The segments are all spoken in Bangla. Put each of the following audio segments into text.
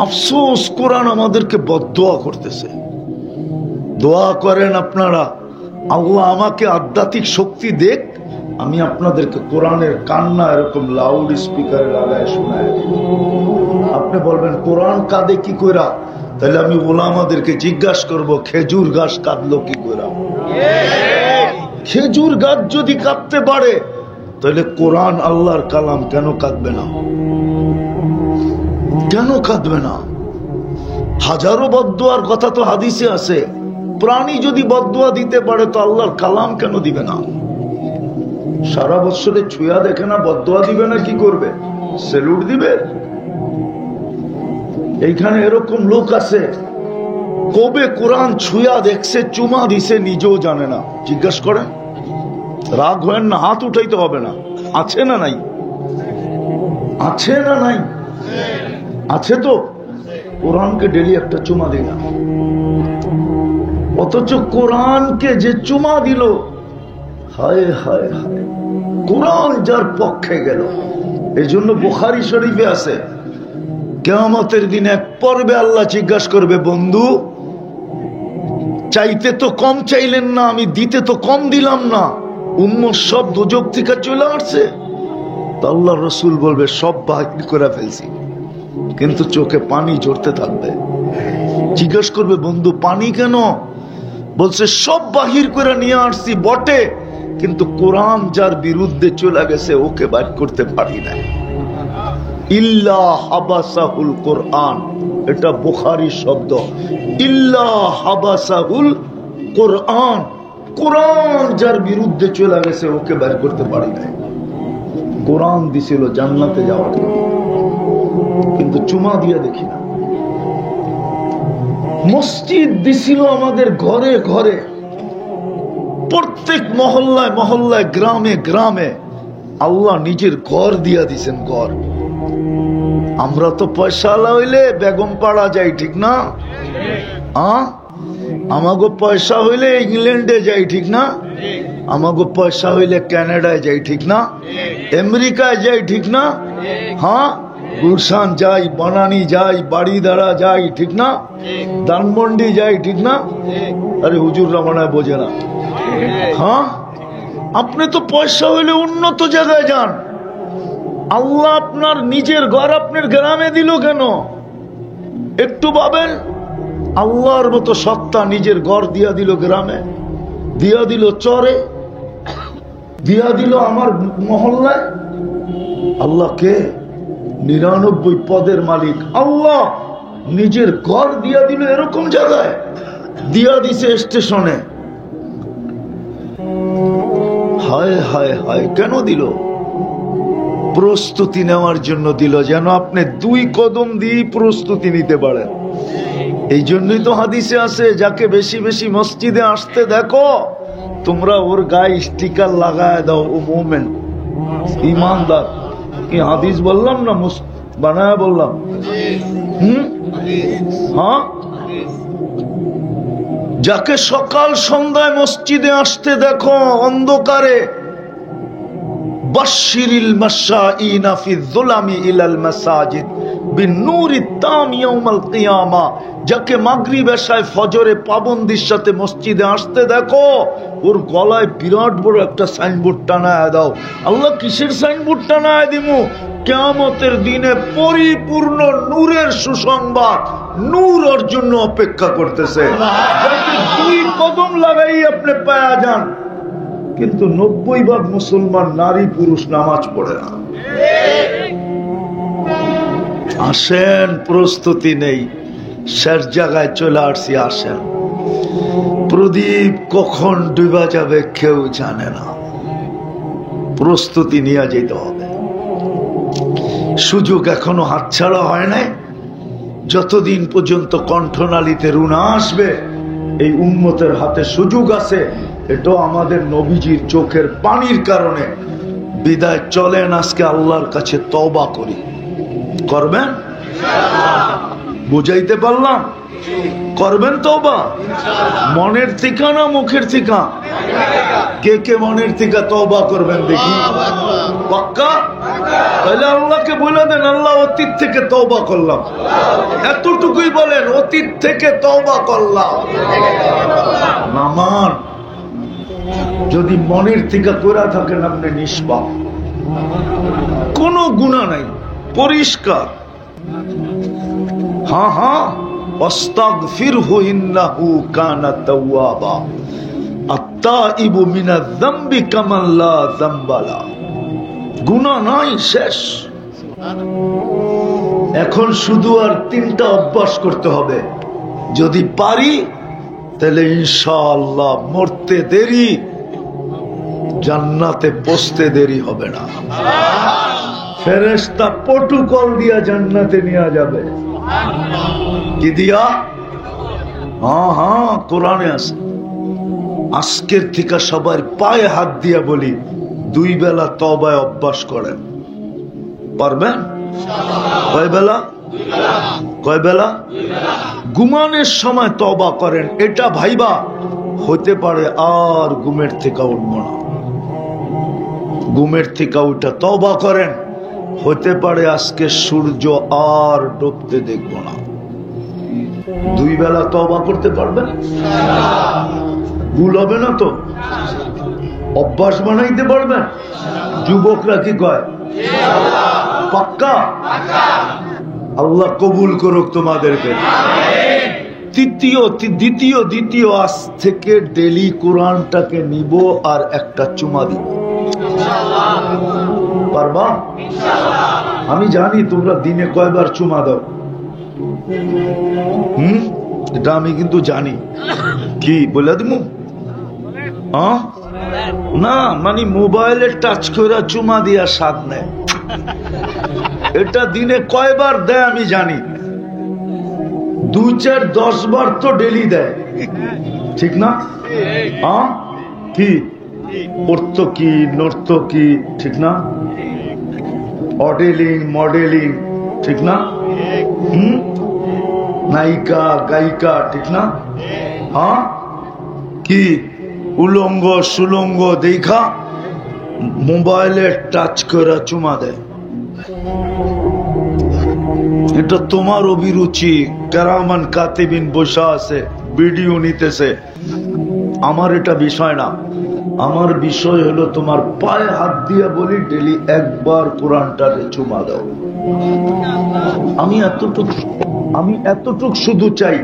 আফসোস, কোরআন আমাদেরকে বদদোয়া করতেছে। দোয়া করেন আপনারা, আল্লাহ আমাকে আধ্যাত্মিক শক্তি দেখ, আমি আপনাদেরকে কোরআনের কান্না এরকম লাউড স্পিকারে লাগায় শোনায়। আপনি বলবেন কোরআন কাঁদে কি কইরা, তাহলে আমি ওলামাদেরকে জিজ্ঞাসা করব খেজুর গাছ কাঁদলো কি কইরা। খেজুর গাছ যদি কাঁদতে পারে, তাহলে কোরআন আল্লাহর কালাম কেন কাঁদবে না? কেন কাঁদবে না? হাজারো বদদোয়ার কথা তো হাদিসে আছে। প্রাণী যদি বদদোয়া দিতে পারে, তো আল্লাহর কালাম কেন দিবে না? সারা বছরে ছুঁয়া দেখে না, বদদোয়া দিবে না, কি করবে? সেলুট দিবে। এইখানে এরকম লোক আছে, কবে কোরআন ছুঁয়া দেখছে, চুমা দিছে, নিজেও জানে না। জিজ্ঞাসা করেন, রাগ হয় না, হাত উঠাইতে হবে না। আছে না নাই? আছে না নাই? আছে তো। কোরআনকে ডেলি একটা চুমা দিল, অথচ কোরআনকে যে চুমা দিল, হায় হায় হায়, কোরআন যার পক্ষে গেল। এই জন্য বুখারী শরীফে আছে, কিয়ামতের দিন এক পর্বে আল্লাহ জিজ্ঞাসা করবে, বন্ধু চাইতে তো কম চাইলেন না, আমি দিতে তো কম দিলাম না, উম্মত সব দোজখ থেকে চলে আসছে। তো আল্লাহ রসুল বলবে, সব বাহির করে ফেলছি, কিন্তু চোখে পানি ঝরতে থাকবে। জিজ্ঞাসা করবে, বন্ধু পানি কেন? বলছে, সব বাহির করে নিয়ে আসছি বটে, কিন্তু কোরআন যার বিরুদ্ধে চলে গেছে, ওকে বাইর করতে পারি না। ইল্লা হাবাসাহুল কোরআন, এটা বুখারী শব্দ। ইল্লা হাবাসাহুল কোরআন, কোরআন যার বিরুদ্ধে চলে গেছে, ওকে বাইর করতে পারি না। কোরআন দিছিল জান্নাতে যাওয়ার জন্য, কিন্তু চুমা দিয়া দেখি না। মসজিদ দিছিল আমাদের ঘরে ঘরে, প্রত্যেক মহল্লায় মহল্লায়, গ্রামে গ্রামে। আল্লাহ নিজের ঘর দিয়া দিছেন, ঘর। আমরা তো পয়সাওয়ালা হইলে বেগম পাড়া যাই, ঠিক না? আমাগো পয়সা হইলে ইংল্যান্ডে যাই, ঠিক না? আমাগো পয়সা হইলে কানাডায় যাই, ঠিক না? আমেরিকায় যাই, ঠিক না? হ্যাঁ, গুলশান যাই, বানানি যাই, বাড়িদারা যাই, ঠিক না? ধানমন্ডি যাই, ঠিক না? আরে হুজুররা মনে হয় বোঝে না। হ্যাঁ, আপনি তো পয়সা হইলে উন্নত জায়গায় যান। আল্লাহ আপনার নিজের ঘর আপনার গ্রামে দিল কেন? একটু ভাবেন। আল্লাহর মতো সত্তা নিজের ঘর দিয়া দিল গ্রামে, দিয়া দিল চরে, দিয়া দিল আমার মহল্লায়। আল্লাহ কে? 99 পদের মালিক আল্লাহ। নিজের ঘর দিয়া দিল এরকম জায়গায়, দিয়া দিছে স্টেশনে। হায় হায় হায়, কেন দিল? প্রস্তুতি নেওয়ার জন্য দিল, যেন আপনি 2 কদম দিয়ে প্রস্তুতি নিতে পারেন। এই জন্যই তো হাদিসে আছে, যাকে বেশি বেশি মসজিদে আসতে দেখো, তোমরা ওর গায়ে স্টিকার লাগায় দাও, ও মুমিন, ইমানদার। কি হাদিস বললাম না, বানায় বললাম? হ্যাঁ, যাকে সকাল সন্ধ্যায় মসজিদে আসতে দেখো অন্ধকারে, বাশশিরিল মাশাঈনা ফিয-যুলামি ইলাল মাসাজিদ বিন-নূরিত তাম ইয়াউমাল কিয়ামা। যাকে মাগরিব এশায় ফজরে পাবন্দির সাথে মসজিদে আসতে দেখো, ওর গলায় বিরাট বড় একটা সাইনবোর্ড টানায় দাও। আল্লাহ কিসের সাইনবোর্ড টানায় দিমু? কিয়ামতের দিনে পরিপূর্ণ নূরের সুসংবাদ, নূর ওর জন্য অপেক্ষা করতেছে। যাতে 2 কদম লাগাই আপনি পায়া যান। কিন্তু 90% মুসলমান নারী পুরুষ নামাজ পড়ে না। আসেন, প্রস্তুতি নেই, শেষ জায়গায় চলে আসছি। আসেন, প্রদীপ কখন ডুবা যাবে কেউ জানে না। প্রস্তুতি নিয়ে যেতে হবে। সুযোগ এখনো হাতছাড়া হয় নাই। যতদিন পর্যন্ত কণ্ঠনালীতে রুনা আসবে, এই উম্মতের হাতে সুযোগ আছে। এটাও আমাদের নবীজির চোখের পানির কারণে। বিদায় চলেন, আজকে আল্লাহর কাছে তওবা করি। করবেন? বুঝাইতে পারলাম? করবেন তওবা? মনের থেকে না মুখের থেকে? কে কে মনের থেকে তওবা করবেন দেখি? পাক্কা? তাহলে আল্লাহকে বলে দেন, আল্লাহ অতীত থেকে তওবা করলাম, এতটুকুই বলেন, অতীত থেকে তওবা করলাম। নামান যদি মনের থেকে কইরা থাকেন আপনি নিষ্পাপ, কোনো গুনাহ নাই, পরিষ্কার। হ্যাঁ হ্যাঁ, আস্তাগফিরহু ইন্নাহু কানা তাওয়াবা, আত-তাইবু মিনাজ যামবি কামান লা যামবা লা। গুনাহ নাই, শেষ। এখন শুধু আর 3টা অভ্যাস করতে হবে, যদি পারি তাহলে ইনশাআল্লাহ মরতে দেরি, জান্নাতে পৌঁছতে দেরি হবে না। ফেরেশতা প্রটোকল দিয়া জান্নাতে নিয়ে যাবে। কি দিয়া? হ্যাঁ হ্যাঁ, কোরআনে আছে। আজকের থেকে সবার পায়ে হাত দিয়া বলি, 2 বেলা তওবায় অভ্যাস করেন। পারবেন? কয় বেলা? কয় বেলা? ঘুমানোর সময় তওবা করেন, এটা ভাইবা হতে পারে আর ঘুমের থেকে উঠবো না। ঘুমের থেকে উঠা তওবা করেন, হতে পারে আজকে সূর্য আর ডুবতে দেখবো না। 2 বেলা তওবা করতে পারবেন? ভুল হবে না তো? অভ্যাস বানাইতে পারবেন? যুবকরা কি কয়? পাক্কা? আল্লাহ কবুল করুক তোমাদেরকে। দ্বিতীয় আজ থেকে ডেলি কোরআনটাকে নিব আর একটা চুমা দিব। পারবা? আমি জানি তোমরা দিনে কয়বার চুমা দাও। এটা আমি কিন্তু জানি। কি বলে দিব? না, মানে মোবাইলে টাচ করে চুমা দিয়া স্বাদ নেয়। এটা দিনে কয়বার দেয় আমি জানি। 2, 4, 10 বার তো ডেলি দেয়, ঠিক না? কি কি নর্তকী, ঠিক না? মডেলিং, ঠিক না? নায়িকা গায়িকা, ঠিক না? কি উলঙ্গ সুলঙ্গ দেখা মোবাইলে টাচ করে চুমা দেয়। এটা তোমার অভিরুচি। কেরামান কাতিবিন বসা আছে, ভিডিও নিতেছে। আমার এটা বিষয় না। আমার বিষয় হলো তোমার পায়ে হাত দিয়ে বলি ডেলি একবার কোরআনটারে চুমা দাও। আমি এতটুক শুধু চাই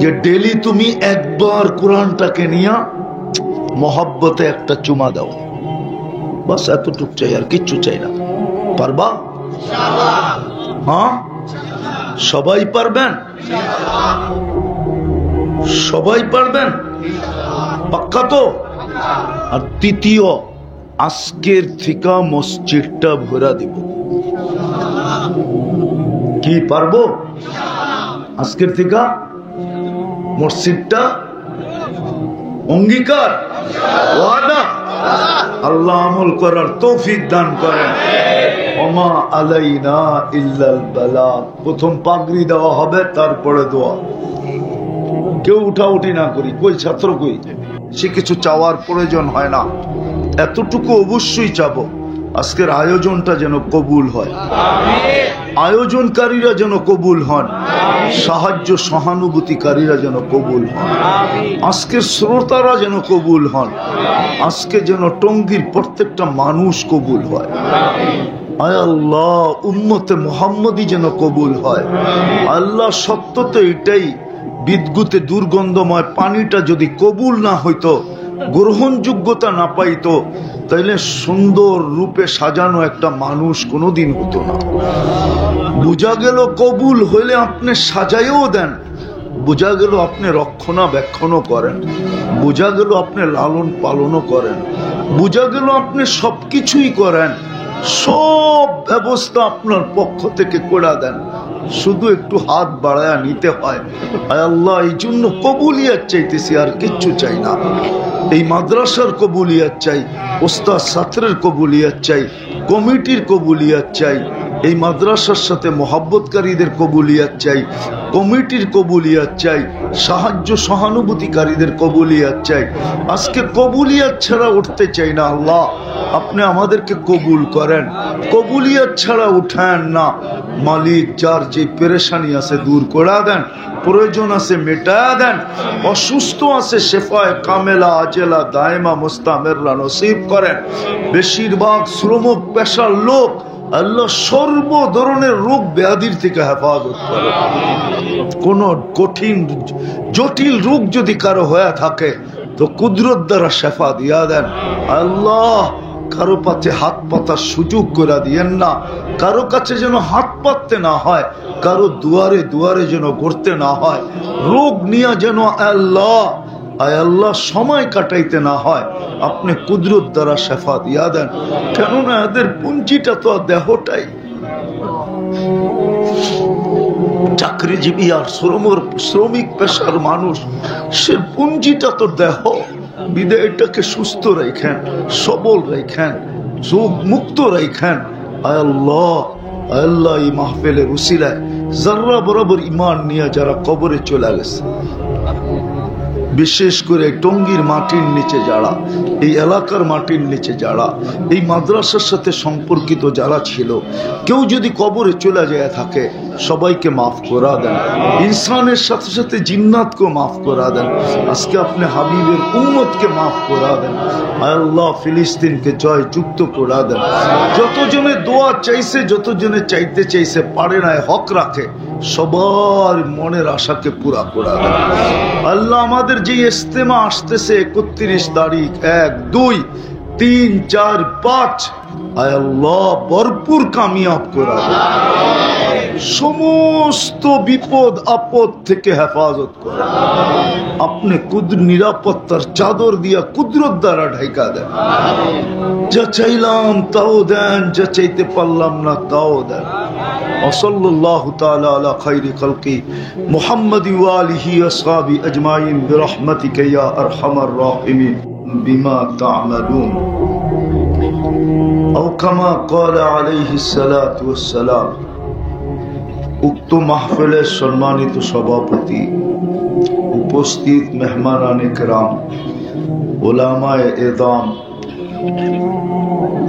যে ডেলি তুমি একবার কোরআনটাকে নিয়ে মহব্বতে একটা চুমা দাও। বাস এতটুক চাই, আর কিচ্ছু চাই না। পারবা? হ্যাঁ, সবাই পারবেন? সবাই পারবেন? পাক্কা তো? আর তৃতীয়, আজকের থেকে মসজিদটা ভরা দিব। কি পারবো? আজকের থেকে মসজিদটা অঙ্গীকার, ওয়াদা। আল্লাহ আমল করার তৌফিক দান করেন। ওমা আলাইনা ইল্লাল বালাগ। প্রথম পাগড়ি দেওয়া হবে, তারপরে দোয়া। কেউ উঠাউঠি না করি, কই ছাত্র কই, সে কিছু চাওয়ার প্রয়োজন হয় না। এতটুকু অবশ্যই চাবো, আজকের আয়োজনটা যেন কবুল হয়, আয়োজনকারীরা যেন কবুল হন, সাহায্য সহানুভূতিকারীরা যেন কবুল হন, আজকের শ্রোতারা যেন কবুল হন, আজকে যেন টঙ্গীর প্রত্যেকটা মানুষ কবুল হয়। আয় আল্লাহ, উম্মতে মুহাম্মদী যেন কবুল হয়। আল্লাহ, সত্য তো এটাই, বিদ্যুতে দুর্গন্ধময় পানিটা যদি কবুল না হইতো, গ্রহণযোগ্যতা না পাইতো, তাইলে সুন্দর রূপে সাজানো একটা মানুষ কোনোদিন হতো না। বোঝা গেল কবুল হইলে আপনি সাজাইও দেন, বোঝা গেল আপনি রক্ষণাবেক্ষণও করেন, বোঝা গেল আপনি লালন পালনও করেন, বোঝা গেল আপনি সবকিছুই করেন, সব ব্যবস্থা আপনার পক্ষ থেকে করে দেন, শুধু একটু হাত বাড়ায়া নিতে হয়। আল্লাহ, এই জন্য কবুলিয়াত চাইতেছি, আর কিচ্ছু চাই না। এই মাদ্রাসার কবুলিয়াত চাই, ওস্তাদ ছাত্রের কবুলিয়াত চাই, কমিটির কবুলিয়াত চাই, এই মাদ্রাসার সাথে মোহাব্বতকারীদের কবুলিয়াত চাই, কমিটির কবুলিয়াত চাই, সাহায্য সহানুভূতিকারীদের কবুলিয়াত চাই। আজকে কবুলিয়াত ছাড়া উঠতে চাই না। আল্লাহ আপনি আমাদেরকে কবুল করেন, কবুলিয়াত ছাড়া উঠান না। মালিক যার যে পেরেশানি আছে দূর করে দেন, প্রয়োজন আছে মেটা দেন, অসুস্থ আছে শেফায়ে কামেলা আজেলা দায়মা মুস্তামেররা নসিব করেন। বেশিরভাগ শ্রমিক পেশার লোক আল্লাহ সর্ব ধরনের রোগ ব্যাধির থেকে হেফাজত করে। কোন কঠিন জটিল রোগ যদি কারো হয়ে থাকে তো কুদরত দ্বারা শেফা দিয়া দেন। আল্লাহ কারো পাতে হাত পাতার সুযোগ করে দিয়েন না, কারো কাছে যেন হাত পাততে না হয়, কারো দুয়ারে দুয়ারে যেন করতে না হয়, রোগ নিয়ে যেন আল্লাহ আল্লাহ সময় কাটাইতে না হয়। আপনি কুদরত দ্বারা শেফা দিয়া দেন, কেননা এদের পুঞ্জিটা তো দেহটাই। চাকরিজীবী আর শ্রমিক পেশার মানুষ, সে পুঞ্জিটা তো দেহ। বিদায়টাকে সুস্থ রাখেন, সবল রাখেন, যোগ মুক্ত রাখেন। আল্লাহ আল্লাহ এই মাহফিলের উসিলায় যারা বরাবর ঈমান নিয়ে যারা কবরে চলে গেছে, বিশেষ করে টঙ্গীর মাটির নিচে যারা, এই এলাকার মাটির নিচে যারা, এই মাদ্রাসার সাথে সম্পর্কিত যারা ছিল, কেউ যদি কবরে চলে যায় থাকে, সবাইকে মাফ করা দেন। ইনসানের সাথে সাথে জিন্নাতকে মাফ করা দেন। আজকে আপনি হাবিবের উম্মতকে মাফ করা দেন। আল্লাহ ফিলিস্তিনকে জয় যুক্ত করা দেন। যতজনে দোয়া চাইছে, যতজনে চাইতে চাইছে পারে না, হক রাখে, সবার মনের আশাকে পুরা করা দেন। আল্লাহ আমাদের যে ইস্তেমা আসতেছে 31 তারিখ, 1, 2, 3, 4, 5, আল্লাহ ভরপুর কামিয়াব করা দেন। সমস্ত বিপদ আপদ থেকে হেফাজত করেন। আপনি নিরাপত্তার চাদর দিয়া কুদরত দ্বারা ঢাকা দেন। যা চাইলাম তাও দেন, যা চাইতে পারলাম না তাও দেন। ওয়াসাল্লাল্লাহু তাআলা আলা খায়রি খালকি মুহাম্মাদি ওয়া আলিহি আসহাবি আজমাইন বিরহমাতিকা ইয়া আরহামার রাহিমিন বিমা তা'মালুন আও কামা ক্বালা আলাইহিস সালাতু ওয়াস সালাম। উক্ত মাহফিলের সম্মানিত সভাপতি, উপস্থিত মেহমানানে কেরাম, ওলামায়ে এদাম,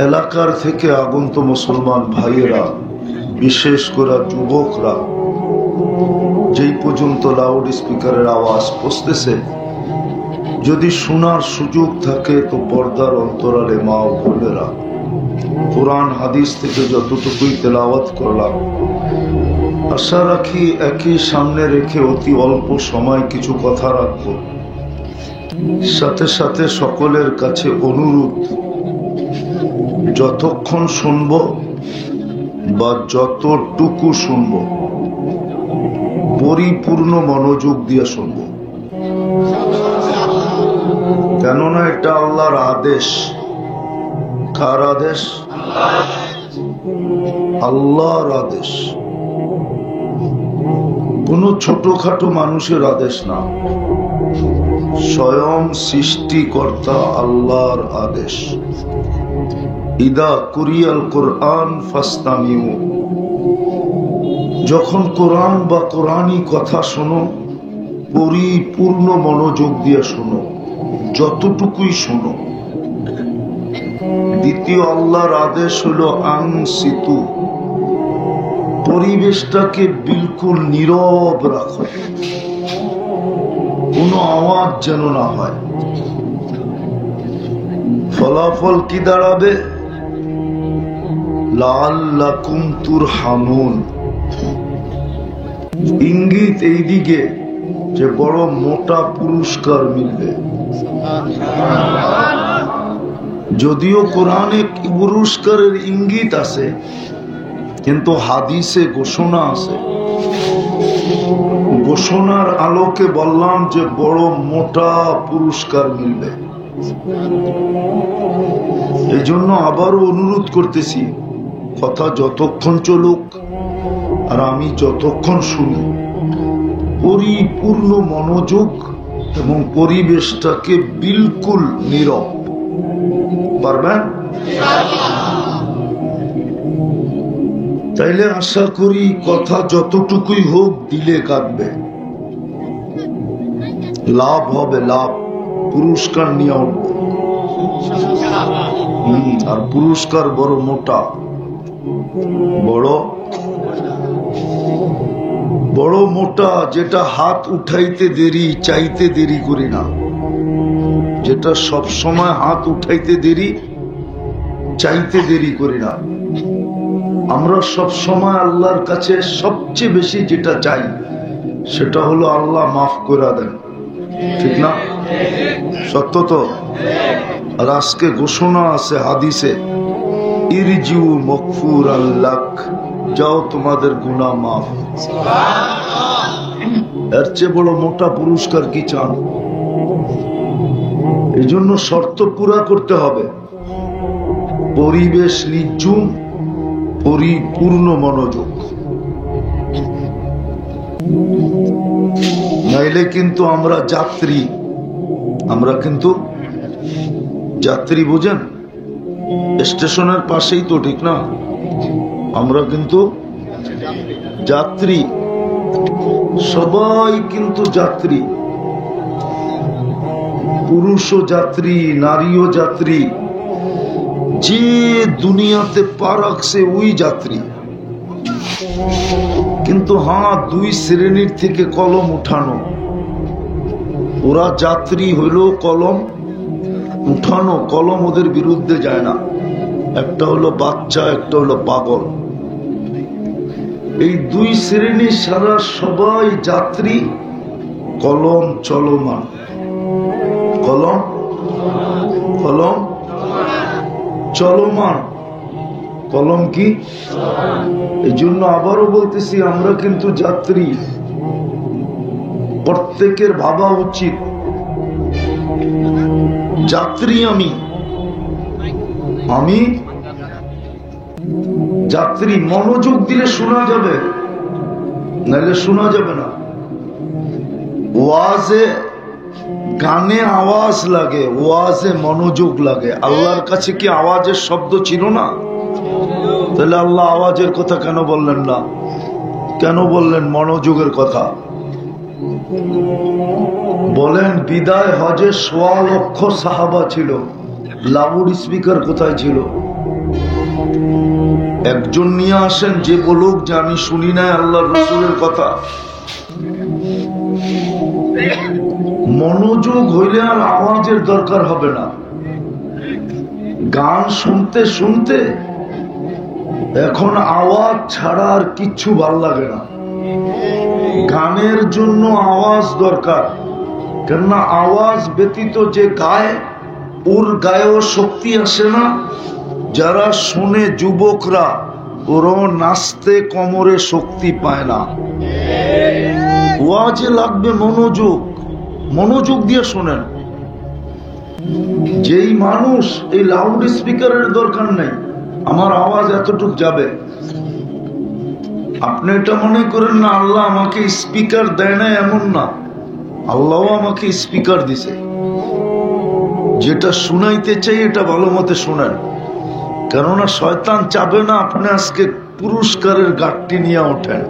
এলাকার থেকে আগন্ত মুসলমান ভাইয়েরা, বিশেষ করে যুবকরা, যেই পর্যন্ত লাউড স্পিকারের আওয়াজ পৌঁছতেছে, যদি শোনার সুযোগ থাকে তো পর্দার অন্তরালে মা ও বোনেরা, কোরআন হাদিস থেকে যতটুকুই তেলাওয়াত করলাম, আশা রাখি একই সামনে রেখে অতি অল্প সময় কিছু কথা রাখবো। সাথে সাথে সকলের কাছে অনুরোধ, যতক্ষণ শুনব বা যতটুকু শুনব পরিপূর্ণ মনোযোগ দিয়ে শুনব, কেননা এটা আল্লাহর আদেশ। কার আদেশ? আল্লাহর আদেশ। কোন ছোটখাটো মানুষের আদেশ না, স্বয়ং সৃষ্টিকর্তা আল্লাহর আদেশ। ইদা কুরিয়াল কোরআন ফাসতামিউ, যখন কোরআন বা কোরআনী কথা শোনো পরিপূর্ণ মনোযোগ দিয়ে শোনো, যতটুকুই শোনো। দ্বিতীয় আল্লাহর আদেশ হলো আনসিতু, পরিবেশটাকে বিলকুল নীরব রাখো, কোনো আওয়াজ যেন না হয়। ফলাফল কি দাঁড়াবে? লাআল্লাকুম তুরহামুন, ইঙ্গিত এইদিকে যে বড় মোটা পুরস্কার মিলবে। যদিও কোরআনে পুরস্কারের ইঙ্গিত আছে, কিন্তু হাদিসে ঘোষণা আছে। ঘোষণার আলোকে বললাম যে বড় মোটা পুরস্কার মিলবে। এই জন্য আবারও অনুরোধ করতেছি, কথা যতক্ষণ চলুক আর আমি যতক্ষণ শুনি, পরিপূর্ণ মনোযোগ এবং পরিবেশটাকে বিলকুল নীরব। পারবেন? তাইলে আশা করি কথা যতটুকুই হোক দিলে কাটবে, লাভ হবে, লাভ, পুরস্কার নিয়ে উঠবো। আর পুরস্কার বড় মোটা, বড় বড় মোটা, যেটা হাত উঠাইতে দেরি, চাইতে দেরি করি না, যেটা সব সময় হাত উঠাইতে দেরি, চাইতে দেরি করি না। আমরা সব সময় আল্লাহর কাছে সবচেয়ে বেশি যেটা চাই সেটা হলো আল্লাহ মাফ করে দেন, ঠিক না? সত্য তো? আর আজকে ঘোষণা আছে হাদিসে, ইরজিউ মগফুর আল্লাহ, যাও তোমাদের গুনাহ মাফ। এর চেয়ে বড় মোটা পুরস্কার কি চান? এই জন্য শর্ত পুরা করতে হবে, পরিবেশ নির্জুম, পরিপূর্ণ মনোযোগ, নাইলে কিন্তু আমরা যাত্রী, আমরা কিন্তু যাত্রী, বুঝেন? স্টেশনের পাশেই তো, ঠিক না? আমরা কিন্তু যাত্রী, সবাই কিন্তু যাত্রী, পুরুষও যাত্রী, নারীও যাত্রী, যে দুনিয়াতে পা রাখছে ওই যাত্রী। কিন্তু হ্যাঁ, দুই শ্রেণীর থেকে কলম উঠানো, ওরা যাত্রী হইল কলম উঠানো, কলম ওদের বিরুদ্ধে যায় না। একটা হলো বাচ্চা, একটা হলো পাগল। এই দুই শ্রেণী সারা সবাই যাত্রী, কলম চলমান, কলম কলম চলমান, কলম কি? এই জন্য আবারও বলতেছি, আমরা কিন্তু যাত্রী। প্রত্যেকের ভাবা উচিত যাত্রী আমি, আমি যাত্রী। মনোযোগ দিলে শোনা যাবে, নাহলে শোনা যাবে না। ওয়াজে গানে আওয়াজ লাগে, ওয়াজে মনোযোগ লাগে। আল্লাহর কাছে কি আওয়াজের শব্দ ছিল না? তাহলে আল্লাহ আওয়াজের কথা কেন বললেন না? কেন বললেন মনোযোগের কথা? বলেন, বিদায় হজে ১.৫ লক্ষ সাহাবা ছিল, লাউড স্পিকার কোথায় ছিল? একজন নিয়ে আসেন যে বলুক যে আমি শুনি নাই আল্লাহর রাসূলের কথা। মনোযোগ হইলে আর আওয়াজের দরকার হবে না। গান শুনতে শুনতে এখন আওয়াজ ছাড়া আর কিচ্ছু ভাল লাগে না। গানের জন্য আওয়াজ দরকার, কেননা আওয়াজ ব্যতীত যে গায় ওর গায়েও শক্তি আসে না। যারা শুনে যুবকরা, ওরাও নাচতে কোমরে শক্তি পায় না। ওয়াজে লাগবে মনোযোগ, মনোযোগ দিয়ে শোনেন। যেই মানুষ এই লাউড স্পিকারের দরকার নেই, আমার আওয়াজ এতটুক যাবে, আপনি এটা মনে করেন না আল্লাহ আমাকে স্পিকার দেয় না, এমন না। আল্লাহ আমাকে স্পিকার দিছে, যেটা শুনাইতে চাই এটা ভালো মতে শোনেন। কেননা শয়তান চাবে না আপনি আজকে পুরস্কারের গাঁটটি নিয়ে ওঠেন।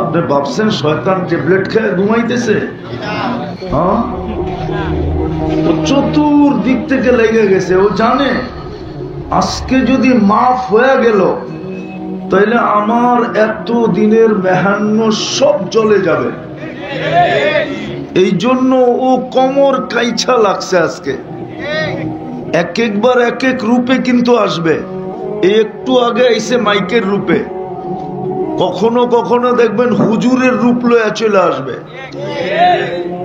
আপনি ভাবছেন শয়তান ট্যাবলেট খেয়ে ঘুমাইতেছে? হ্যাঁ, চতুর্দিক থেকে লেগে গেছে। ও জানে আজকে যদি মাফ হয়ে গেল তাহলে আমার এত দিনের মেহান্ন সব চলে যাবে। এই জন্য ও কোমর কাইছা লাগছে আজকে। এক একবার এক এক রূপে কিন্তু আসবে। একটু আগে এসে মাইকের রূপে, কখনো কখনো দেখবেন হুজুরের রূপ লয়ে চলে আসবে।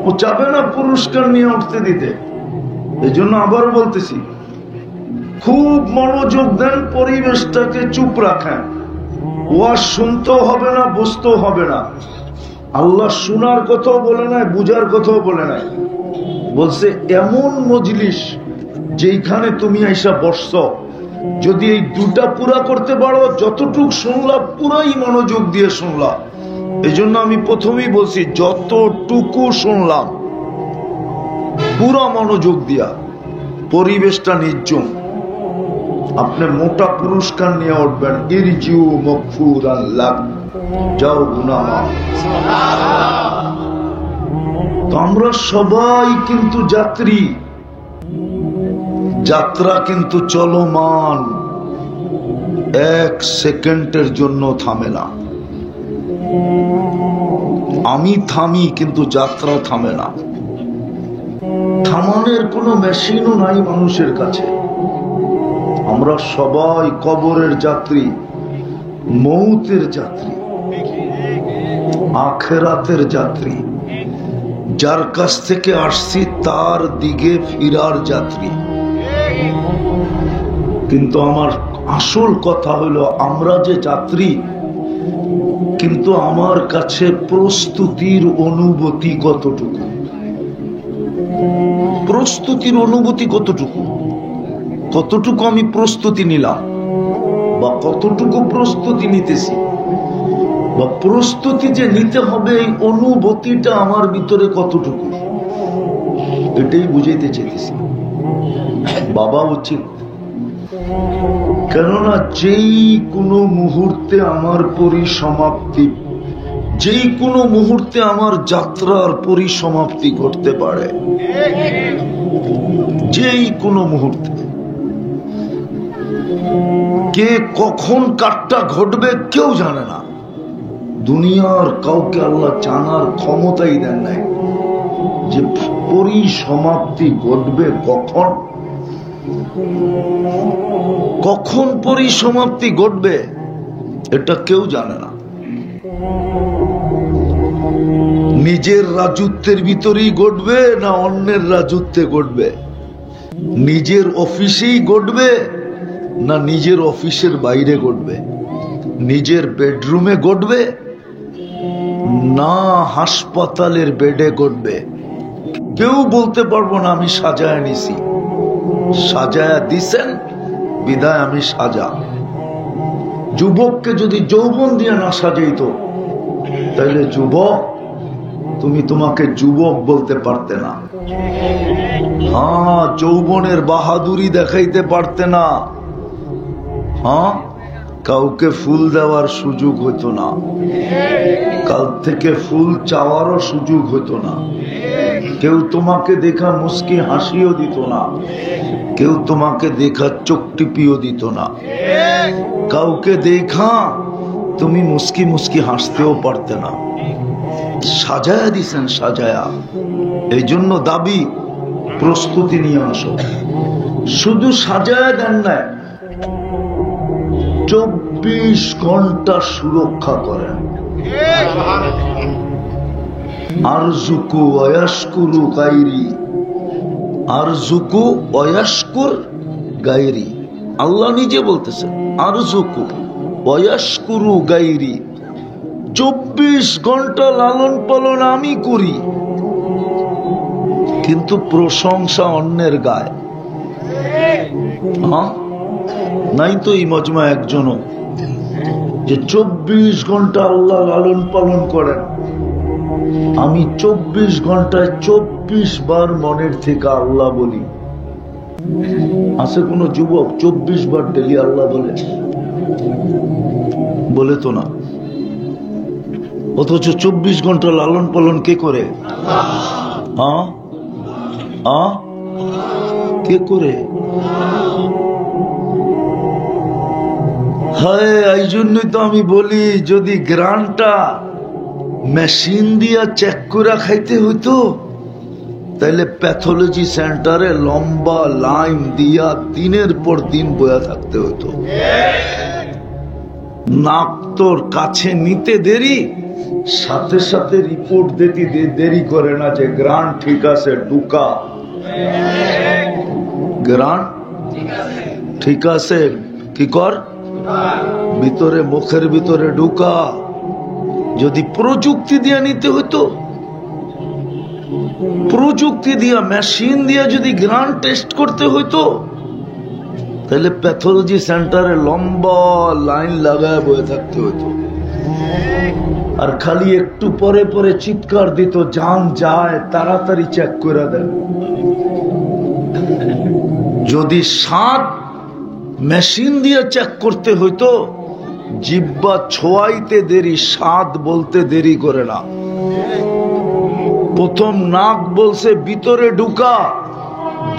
ও চাবে না পুরস্কার নিয়ে উঠতে দিতে। এই জন্য আবার বলতেছি, খুব মনোযোগ দেন, পরিবেশটাকে চুপ রাখেন। ওয়াজ শুনতেও হবে না, বুঝতেও হবে না। আল্লাহ শোনার কথাও বলে নাই, বুঝার কথাও বলে নাই। বলছে এমন মজলিস যেখানে তুমি আইসা বসছ, যদি এই দুটা পুরা করতে পারো, যতটুক শুনলা পুরাই মনোযোগ দিয়ে শুনলা। এই জন্য আমি প্রথমেই বলছি, যতটুকু শুনলাম পুরা মনোযোগ দিয়া, পরিবেশটা নির্জম। আপনি মোটা পুরস্কার নিয়ে উঠবেন, ইরজিউ মাগফুরান লাক, যাও গুনাহ মাফ। তো আমরা সবাই কিন্তু যাত্রী, যাত্রা কিন্তু চলমান, এক সেকেন্ডের জন্য থামে না। আমি থামি কিন্তু যাত্রা থামে না। থামানোর কোনো মেশিনও নাই মানুষের কাছে। আমরা সবাই কবরের যাত্রী, মৌতের যাত্রী, আখেরাতের যাত্রী। যার কাছ থেকে আসছি তার দিকে ফিরার যাত্রী। কিন্তু আমার আসল কথা হলো, আমরা যে যাত্রী, কিন্তু আমার কাছে প্রস্তুতির অনুভূতি কতটুকু, প্রস্তুতির অনুভূতি কতটুকু, কতটুকু আমি প্রস্তুতি নিলাম, বা কতটুকু প্রস্তুতি নিতেছি, বা প্রস্তুতি যে নিতে হবে এই অনুভূতিটা আমার ভিতরে কতটুকু, এটাই বুঝাইতে চাইতেছি। বাবা উচিত, কেননা যেই কোনো মুহূর্তে আমার পরিসমাপ্তি, যেই কোনো মুহূর্তে আমার যাত্রার পরিসমাপ্তি ঘটতে পারে, যেই কোনো মুহূর্তে। কে কখন কাটটা ঘটবে কেউ জানে না। দুনিয়ার কাউকে আল্লাহ জানার ক্ষমতাই দেন নাই যে পরিসমাপ্তি ঘটবে কখন, কখন পরিসমাপ্তি ঘটবে এটা কেউ জানে না। নিজের রাজত্বের ভিতরেই ঘটবে না অন্যের রাজত্বে ঘটবে, নিজের অফিসেই ঘটবে না নিজের অফিসের বাইরে ঘটবে, নিজের বেডরুমে ঘটবে না হাসপাতালের বেডে ঘটবে, কেউ বলতে পারবো না আমি সাজায় নিছি। সাজায়া দিছেন বিদায় আমি সাজা। যুবককে যদি যৌবন দিয়ে না সাজাইত তাহলে যুবক তুমি তোমাকে যুবক বলতে পারতে না। হ্যাঁ, যৌবনের বাহাদুরি দেখাইতে পারতে না। হ্যাঁ, কাউকে ফুল দেওয়ার সুযোগ হইতো না, কাল থেকে ফুল চাওয়ারও সুযোগ হইতো না। কেউ তোমাকে দেখা মুস্কি হাসিও দিত না, কেউ তোমাকে দেখা চোখ টিপিও দিত না। কাউকে দেখা তুমি মুস্কি মুস্কি হাসতেও পারতে না। সাজায়া দিছেন, সাজায়া। এই জন্য দাবি প্রস্তুতি নিয়ে আসো। শুধু সাজায়া দেন না, 24 ঘন্টা সুরক্ষা করেন। আরজুকু ওয়াশকুরু গায়রি, আরজুকু ওয়াশকুর গায়রি। আল্লাহ নিজে বলতেছেন আরজুকু ওয়াশকুরু গায়রি। 24 ঘন্টা লালন পালন আমি করি, কিন্তু প্রশংসা অন্যের গায়ে। হ্যাঁ, নাই তো এই মজমা একজনও যে 24 ঘন্টা আল্লাহ লালন পালন করেন। আমি 24 ঘন্টায় 24 বার মনের থেকে আল্লাহ বলি। আছে কোন যুবক 24 বার ডেলি আল্লাহ বলে? বলে তো না। অথচ 24 ঘন্টা লালন পালন কে করে? কে করে? হ্যাঁ, এই জন্যই তো আমি বলি, যদি গ্রানটা মেশিন দিয়া চেক করে খাইতে হইতো তাহলে প্যাথোলজি সেন্টারে লম্বা লাইন দিয়া দিনের পর দিন বয়া থাকতে হইতো। নাক তোর কাছে নিতে দেরি, সাথে সাথে রিপোর্ট দিতে দেরি করে না যে গ্রান ঠিক আছে, ঢুকা। গ্রান ঠিক আছে, কি কর, ভিতরে মুখের ভিতরে ঢুকা। যদি প্রযুক্তি দিয়ে নিতে হইতো, প্রযুক্তি দিয়া মেশিন দিয়া যদি গ্রান টেস্ট করতে হইতো তাহলে প্যাথোলজি সেন্টারে লম্বা লাইন লাগায় বয়ে থাকতে হইতো। আর খালি একটু পরে পরে চিৎকার দিত, জান যায়, তাড়াতাড়ি চেক করে দেন। যদি 7 মেশিন দিয়ে চেক করতে হইতো, জিহ্বা ছোঁয়াইতে দেরি, স্বাদ বলতে দেরি করে না। প্রথম নাক বলছে ভিতরে ঢুকা,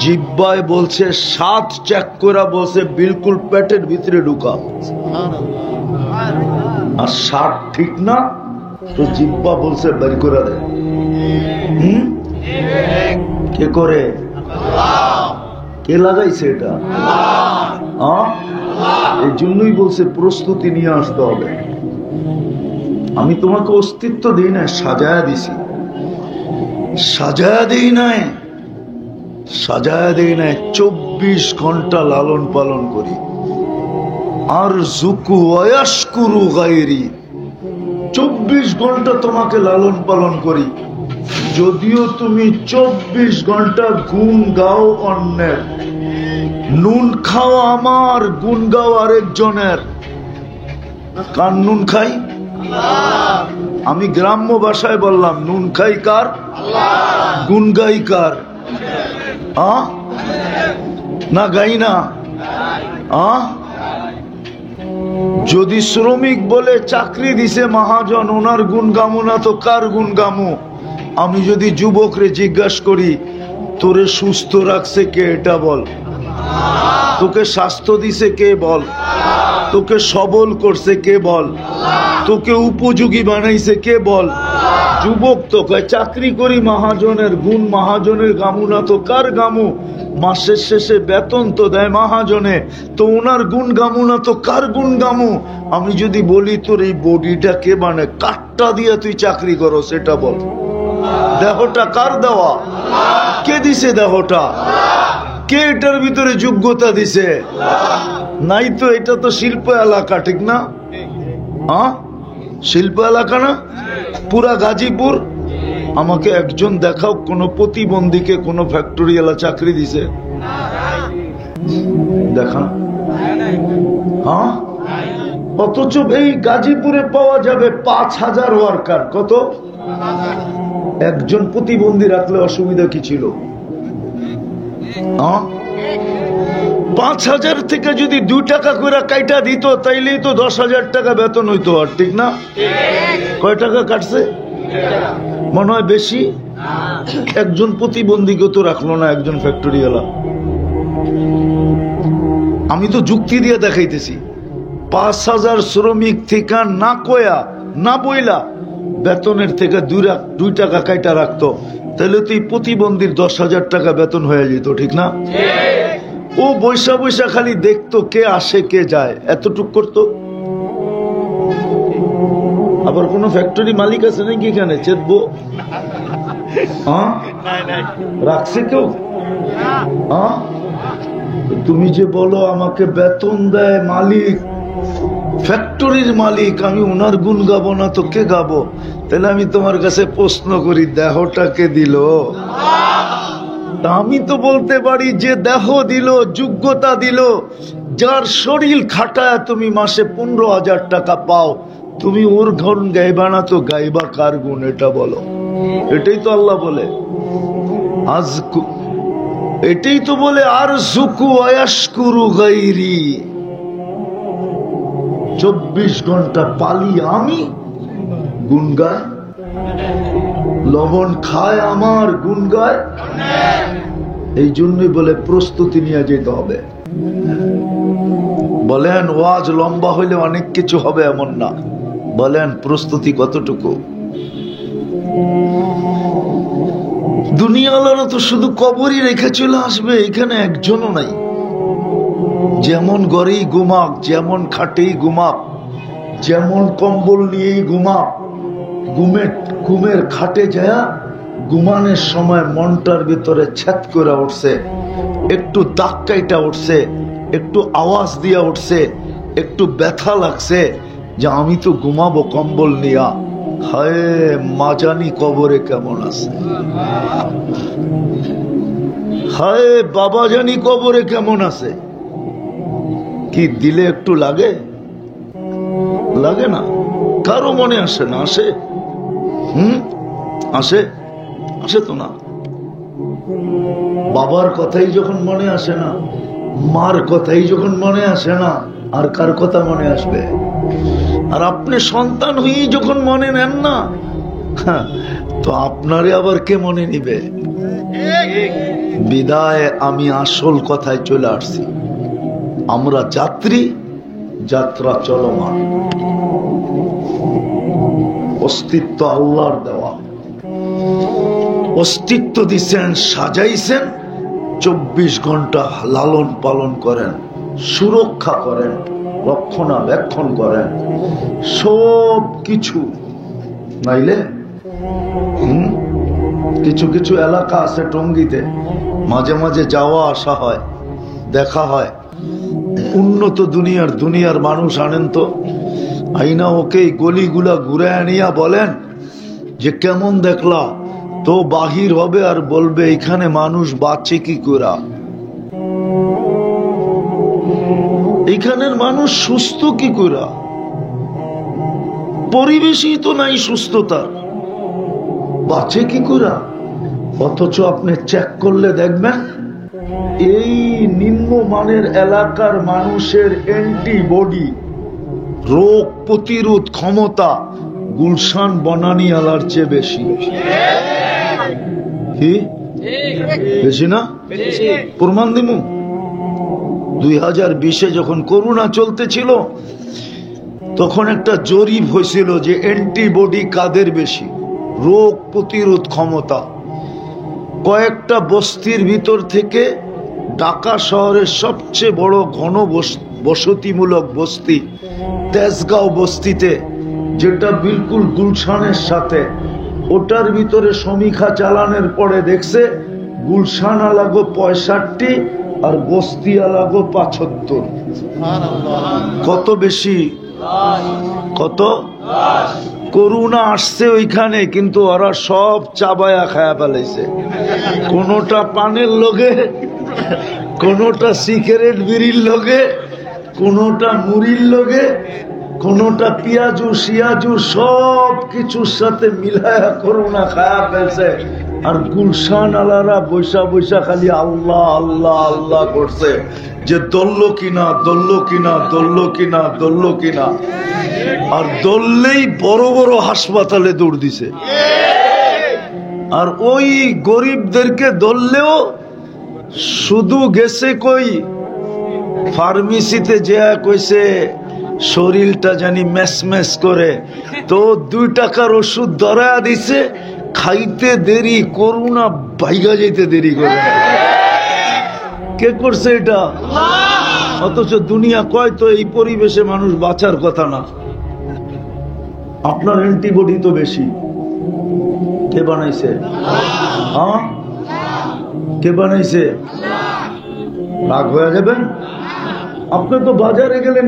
জিহ্বায় বলছে স্বাদ চেক করা, বলছে বিলকুল পেটের ভিতরে ঢুকা। আর স্বাদ ঠিক না তো জিহ্বা বলছে বের করে দে। কে করে? কে লাগাইছে এটা? এই জন্যই বলছে প্রস্তুতি নিয়ে আসতে হবে। আমি তোমাকে অস্তিত্ব দিই না, সাজায়া দিছি। সাজায়া দিই নাই, সাজায়া দিই নাই, 24 ঘন্টা লালন পালন করি। আর জুকু আয়াশকুরু গায়রি, 24 ঘন্টা তোমাকে লালন পালন করি। যদিও তুমি 24 ঘন্টা গুণ গাও অন্যের, নুন খাও আমার, গুণ গাও আরেকজনের। কার নুন খাই? আমি গ্রাম্য ভাষায় বললাম, নুন খাই কার? গুণ গাই কার? না গাই না? যদি শ্রমিক বলে চাকরি দিছে মহাজন, ওনার গুণ গামু না তো কার গুণ গামু? আমি যদি যুবকরে জিজ্ঞাসা করি তোরে সুস্থ রাখছে কে, এটা বল। তোকে স্বাস্থ্য দিছে কে, বল। তোকে সবল করছে কে, বল। তোকে উপযোগী বানাইছে কে, বল। যুবক তো কয় চাকরি করি মহাজনের, গুণ মহাজনের গামু না তো কার গামু? মাসের শেষে বেতন তো দেয় মহাজনে, তো ওনার গুণ গামু না তো কার গুণ গামু? আমি যদি বলি তোর এই বডিটা কে বানায়, কাঠটা দিয়ে তুই চাকরি করো, সেটা বল। দেহটা কার দেওয়া? কে দিছে দেহটা? কে এটার ভিতরে যোগ্যতা দিছে? নাই তো। এটা তো শিল্প এলাকা, ঠিক না? শিল্প এলাকা না পুরা গাজীপুর? আমাকে একজন দেখাও কোন প্রতিবন্ধীকে কোন ফ্যাক্টরি এলা চাকরি দিছে, দেখান। অথচ এই গাজীপুরে পাওয়া যাবে 5000 ওয়ার্কার। কত? একজন প্রতিবন্ধী রাখলে অসুবিধা কি ছিল? 5000 থেকে যদি 2 টাকা করে কাইটা দিত, তাইলেই তো 10,000 টাকা বেতন হইতো। আর ঠিক না? কয় টাকা কাটছে? মনে হয় বেশি। একজন প্রতিবন্ধীকে তো রাখলো না একজন ফ্যাক্টরি এলা। আমি তো যুক্তি দিয়ে দেখাইতেছি, 5000 শ্রমিক থেকে না কয়া না বইলা বেতনের থেকে 2 টাকা কাইটা রাখতো, তাহলে তো এই প্রতিবন্ধীর 10,000 টাকা বেতন হয়ে যেত, ঠিক না? ও বৈশা বৈশা খালি দেখতো কে আসে কে যায়, এতটুক করতো। আবার কোন ফ্যাক্টরি মালিক আছে নাকি এখানে চেতবো? রাখছে কেউ? তুমি যে বলো আমাকে বেতন দেয় মালিক, ফ্যাক্টরির মালিক, আমি ওনার গুণ গাবো না তো কে গাবো? তাহলে আমি তোমার কাছে প্রশ্ন করি, দেহটাকে দিল? আমি তো বলতে পারি যে দেহ দিল, যোগ্যতা দিল, যার শরীর খাটায় তুমি মাসে 15,000 টাকা পাও, তুমি ওর গুণ গাইবা না তো গাইবা কার গুণ? এটা বলো। এটাই তো আল্লাহ বলে, এটাই তো বলে আর জুকু আয়াশকুরু গায়রি। 24 ঘন্টা পালি আমি, গুণ গায়। লবণ খায় আমার, গুণ গায়। এই জন্যই বলে প্রস্তুতি নিয়ে যেতে হবে। বলেন ওয়াজ লম্বা হইলে অনেক কিছু হবে এমন না, বলেন প্রস্তুতি কতটুকু? দুনিয়াওয়ালারা তো শুধু কবরই রেখে চলে আসবে, এখানে একজনও নাই। যেমন ঘরেই ঘুমাক, যেমন খাটেই ঘুমাক, যেমন কম্বল নিয়েই ঘুমাক, ঘুমের খাটে যায় ঘুমানোর সময় মনটার ভিতরে ছেদ করে উঠছে, একটু দাগ কাইটা উঠছে, একটু আওয়াজ দিয়া উঠছে, একটু ব্যথা লাগছে যে আমি তো ঘুমাবো কম্বল নিয়া। হায় মা জানি কবরে কেমন আছে, হায় বাবা জানি কবরে কেমন আছে। কি দিলে একটু লাগে? লাগে না, কারো মনে আসে না? আসে? আসে? আসে তো না। বাবার কথাই যখন মনে আসে না, মার কথাই যখন মনে আসে না, আর কার কথা মনে আসবে? আর আপনি সন্তান হয়েই যখন মনে নেন না, তো আপনারে আবার কে মনে নিবে? বিদায় আমি আসল কথায় চলে আসছি। আমরা যাত্রী, যাত্রা চলমান। অস্তিত্ব আল্লাহর দেওয়া। অস্তিত্ব দিচ্ছেন, সাজাইছেন, 24 ঘন্টা লালন পালন করেন, সুরক্ষা করেন, রক্ষণাবেক্ষণ করেন, সব কিছু। নাইলে কিছু কিছু এলাকা আছে টঙ্গীতে, মাঝে মাঝে যাওয়া আসা হয়, দেখা হয়। উন্নত দুনিয়ার মানুষ আনেন তো, আইনা ওকে গলিগুলা ঘুরে আনিয়া বলেন যে কেমন দেখলা, তো বাহির হবে আর বলবে এখানে মানুষ বাঁচে কি করে, এখানের মানুষ সুস্থ কি করে, পরিবেশই তো নাই সুস্থতার, বাঁচে কি করে। অথচ আপনি চেক করলে দেখবেন এই নিম্নমানের এলাকার মানুষের অ্যান্টিবডি, রোগ প্রতিরোধ ক্ষমতা গুলশান বনানী আলার চেয়ে বেশি। কি বেশি না? প্রমাণ দিমু। 2020-এ যখন করোনা চলতেছিল, তখন একটা জরিপ হয়েছিল যে অ্যান্টিবডি কাদের বেশি, রোগ প্রতিরোধ ক্ষমতা। কয়েকটা বস্তির ভিতর থেকে ঢাকা শহরের সবচেয়ে বড় ঘন বসতিমূলক বস্তি তেজগাঁও বস্তিতে, যেটা বিলকুল গুলশানের সাথে, ওটার ভিতরে সমীক্ষা চালানোর পরে দেখছে গুলশান আলাগো 65 আর বস্তি আলাগো 75। কত বেশি? কত? করোনা আসছে ওইখানে, কিন্তু ওরা সব চাবায়া খায়া ফেলাইছে। কোনটা পানের লগে, কোনটা সিগারেট বিড়ির লগে, কোনটা মুড়ির লগে, কোনটা পিয়াজু শিয়াজু, সব কিছুর সাথে মিলায়া করোনা খায়া ফেলছে। আর গুলশান আলারা বৈশা বৈশা খালি আল্লাহ আল্লাহ আল্লাহ করছে যে দলল কিনা, দলল কিনা, দলল কিনা, দলল কিনা। আর দললেই বড় বড় হাসপাতালে দৌড় দিছে। আর ওই গরিবদেরকে দললেও শুধু গেছে কই ফার্মেসিতে যে কইছে শরীরটা জানি ম্যাস ম্যাস করে, তো 2 টাকার ওষুধ ধরায়া দিছে, খাইতে দেরি, করোনা ভাইগা যাইতে দেরি করে। কে করছে এটা? অথচ দুনিয়া কয় তো এই পরিবেশে মানুষ বাঁচার কথা না। আপনার অ্যান্টিবডি তো বেশি। কে বানাইছে? হ্যাঁ, কে বানাইছে? রাগ হয়ে যাবেন। আপনি তো বাজারে গেলে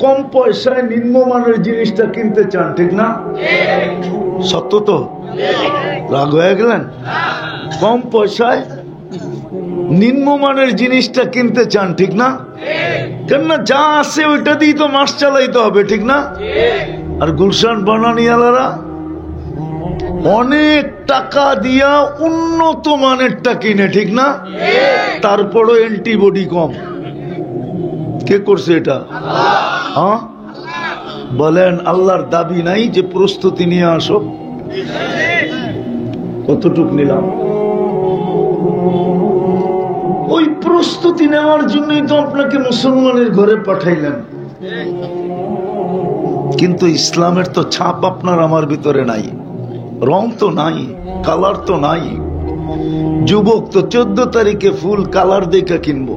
কম পয়সায় নিম্নমানের জিনিসটা কিনতে চান, ঠিক না? সত্য তো? রাগ হয়ে গেলেন? কম পয়সায় নিম্নমানের জিনিসটা কিনতে চান, ঠিক না? কেননা যা আছে ওইটা দিয়ে তো মাস চালাইতে হবে, ঠিক না? আর গুলশান বনানীওয়ালারা অনেক টাকা দিয়া উন্নত মানেরটা কিনে, ঠিক না? তারপরও অ্যান্টিবডি কম। কে করছে এটা? হ্যাঁ বলেন, আল্লাহর দাবি নাই যে প্রস্তুতি নিয়ে আসো? কতটুক নিলাম? ওই প্রস্তুতি নেওয়ার জন্যই তো আপনাকে মুসলমানের ঘরে পাঠাইলেন। কিন্তু ইসলামের তো ছাপ আপনার আমার ভিতরে নাই, রং তো নাই, কালার তো নাই। যুবক তো 14 তারিখে ফুল কালার দেখা কিনবো,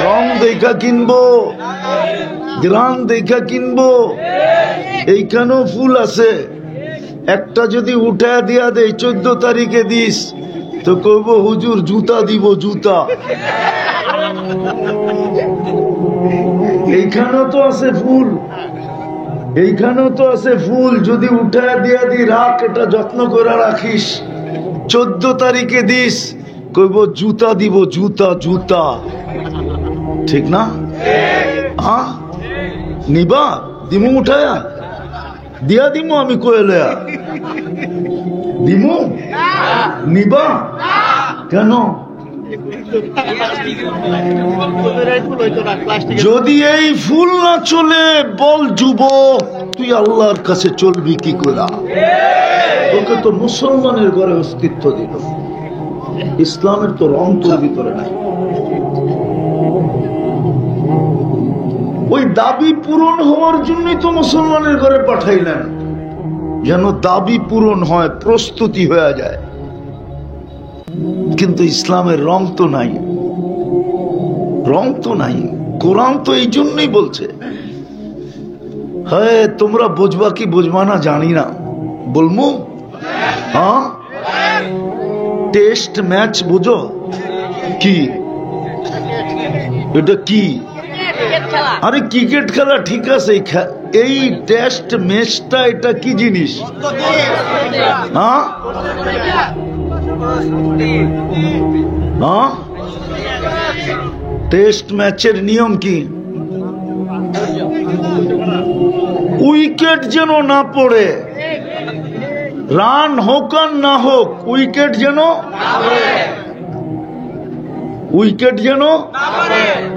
রং দেখা কিনবো, গ্রাম দেখা কিনবো। এইখানেও ফুল আছে, একটা যদি উঠা দিয়া দেয় 14 তারিখে দিস, তো কইব হুজুর জুতা দিব, জুতা। এইখানেও তো আছে ফুল, এইখানেও তো আছে ফুল, যদি উঠা দিয়া দি রাখ, এটা যত্ন করে রাখিস, 14 তারিখে দিস, কইব জুতা দিব, জুতা, জুতা। ঠিক না? হ্যাঁ, নিবা? দিমু উঠায়া দিয়া দিমু, আমি কইলে দিমু, নিবা? কেন? যদি এই ফুল না চলে, বল যুবক তুই আল্লাহর কাছে চলবি কি করে? তোকে তো মুসলমানের ঘরে অস্তিত্ব দিল, ইসলামের তো রং তোর ভিতরে নাই। ওই দাবি পূরণ হওয়ার জন্যই তো মুসলমানের ঘরে পাঠাইলেন, যেন দাবি পূরণ হয়, প্রস্তুতি হয়ে যায়। কিন্তু ইসলামের রং তো নাই, রং তো নাই। কোরআন তো এই জন্যই বলছে, হ্যাঁ তোমরা বুঝবা কি বুঝবা না জানি না, বলমু হ্যাঁ টেস্ট ম্যাচ বুঝো কি? এটা কি? আরে ক্রিকেট খেলা ঠিক আছে, এই টেস্ট ম্যাচটা এটা কি জিনিস? হ্যাঁ টেস্ট ম্যাচের নিয়ম কি? উইকেট যেন না পড়ে, রান হোক আর না হোক, উইকেট যেন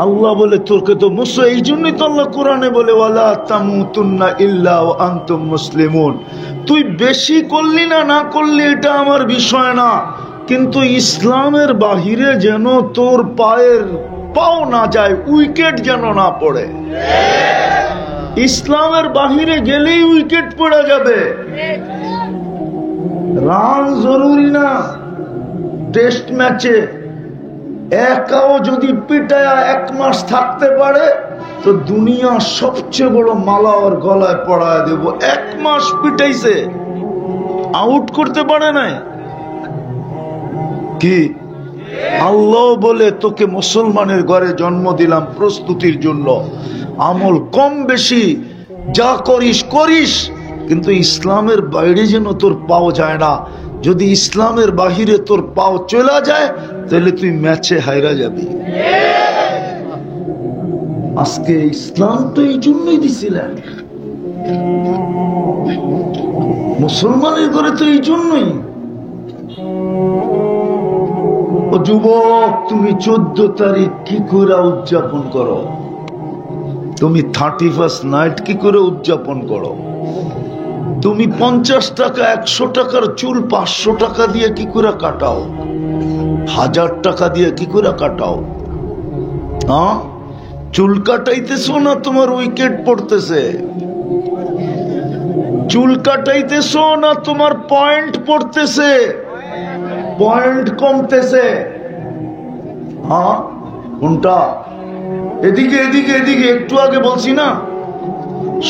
আল্লাহ বলে তোকে তো মুসো। এই জন্যই তো আল্লাহ কোরআনে বলে ওয়ালা তামুতুন্না ইল্লা ওয়া আনতুম মুসলিমুন। তুই বেশি করলি না না করলি এটা আমার বিষয় না, কিন্তু ইসলামের বাহিরে যেন তোর পাও না যায়, উইকেট যেন না পড়ে। ইসলামের বাহিরে গেলেই উইকেট পড়ে যাবে। রান জরুরি না টেস্ট ম্যাচে, একাও যদি পিটায়া 1 মাস থাকতে পারে তো দুনিয়ার সবচেয়ে বড় মালা ওর গলায় পড়ায় দেব। 1 মাস পিটাইছে, আউট করতে পারে নাই কি? আল্লাহ বলে তোকে মুসলমানের ঘরে জন্ম দিলাম প্রস্তুতির জন্য, আমল কম বেশি যা করিস করিস, কিন্তু ইসলামের বাইরে যেন তোর পাও যায় না। যদি ইসলামের বাহিরে তোর পাও চলে যায় তাহলে তুই ম্যাচে হাইরা যাবি। আজকে ইসলাম তো এই জন্যই দিছিলেন, মুসলমানের ঘরে তো এই জন্যই। ও যুবক, তুমি 14 তারিখ কি করে উদযাপন করো? তুমি 31st নাইট কি করে উদযাপন করো? তুমি 50 টাকা 100 টাকার চুল 500 টাকা দিয়ে কি করে কাটাও? 1000 টাকা দিয়ে কি করে কাটাও? হ্যাঁ, চুল কাটাইতেছো না তোমার উইকেট পড়তেছে? চুল কাটাইতেছো না তোমার পয়েন্ট পড়তেছে, পয়েন্ট কমতেছে? হ্যাঁ কোনটা? এদিকে এদিকে এদিকে। একটু আগে বলছি না,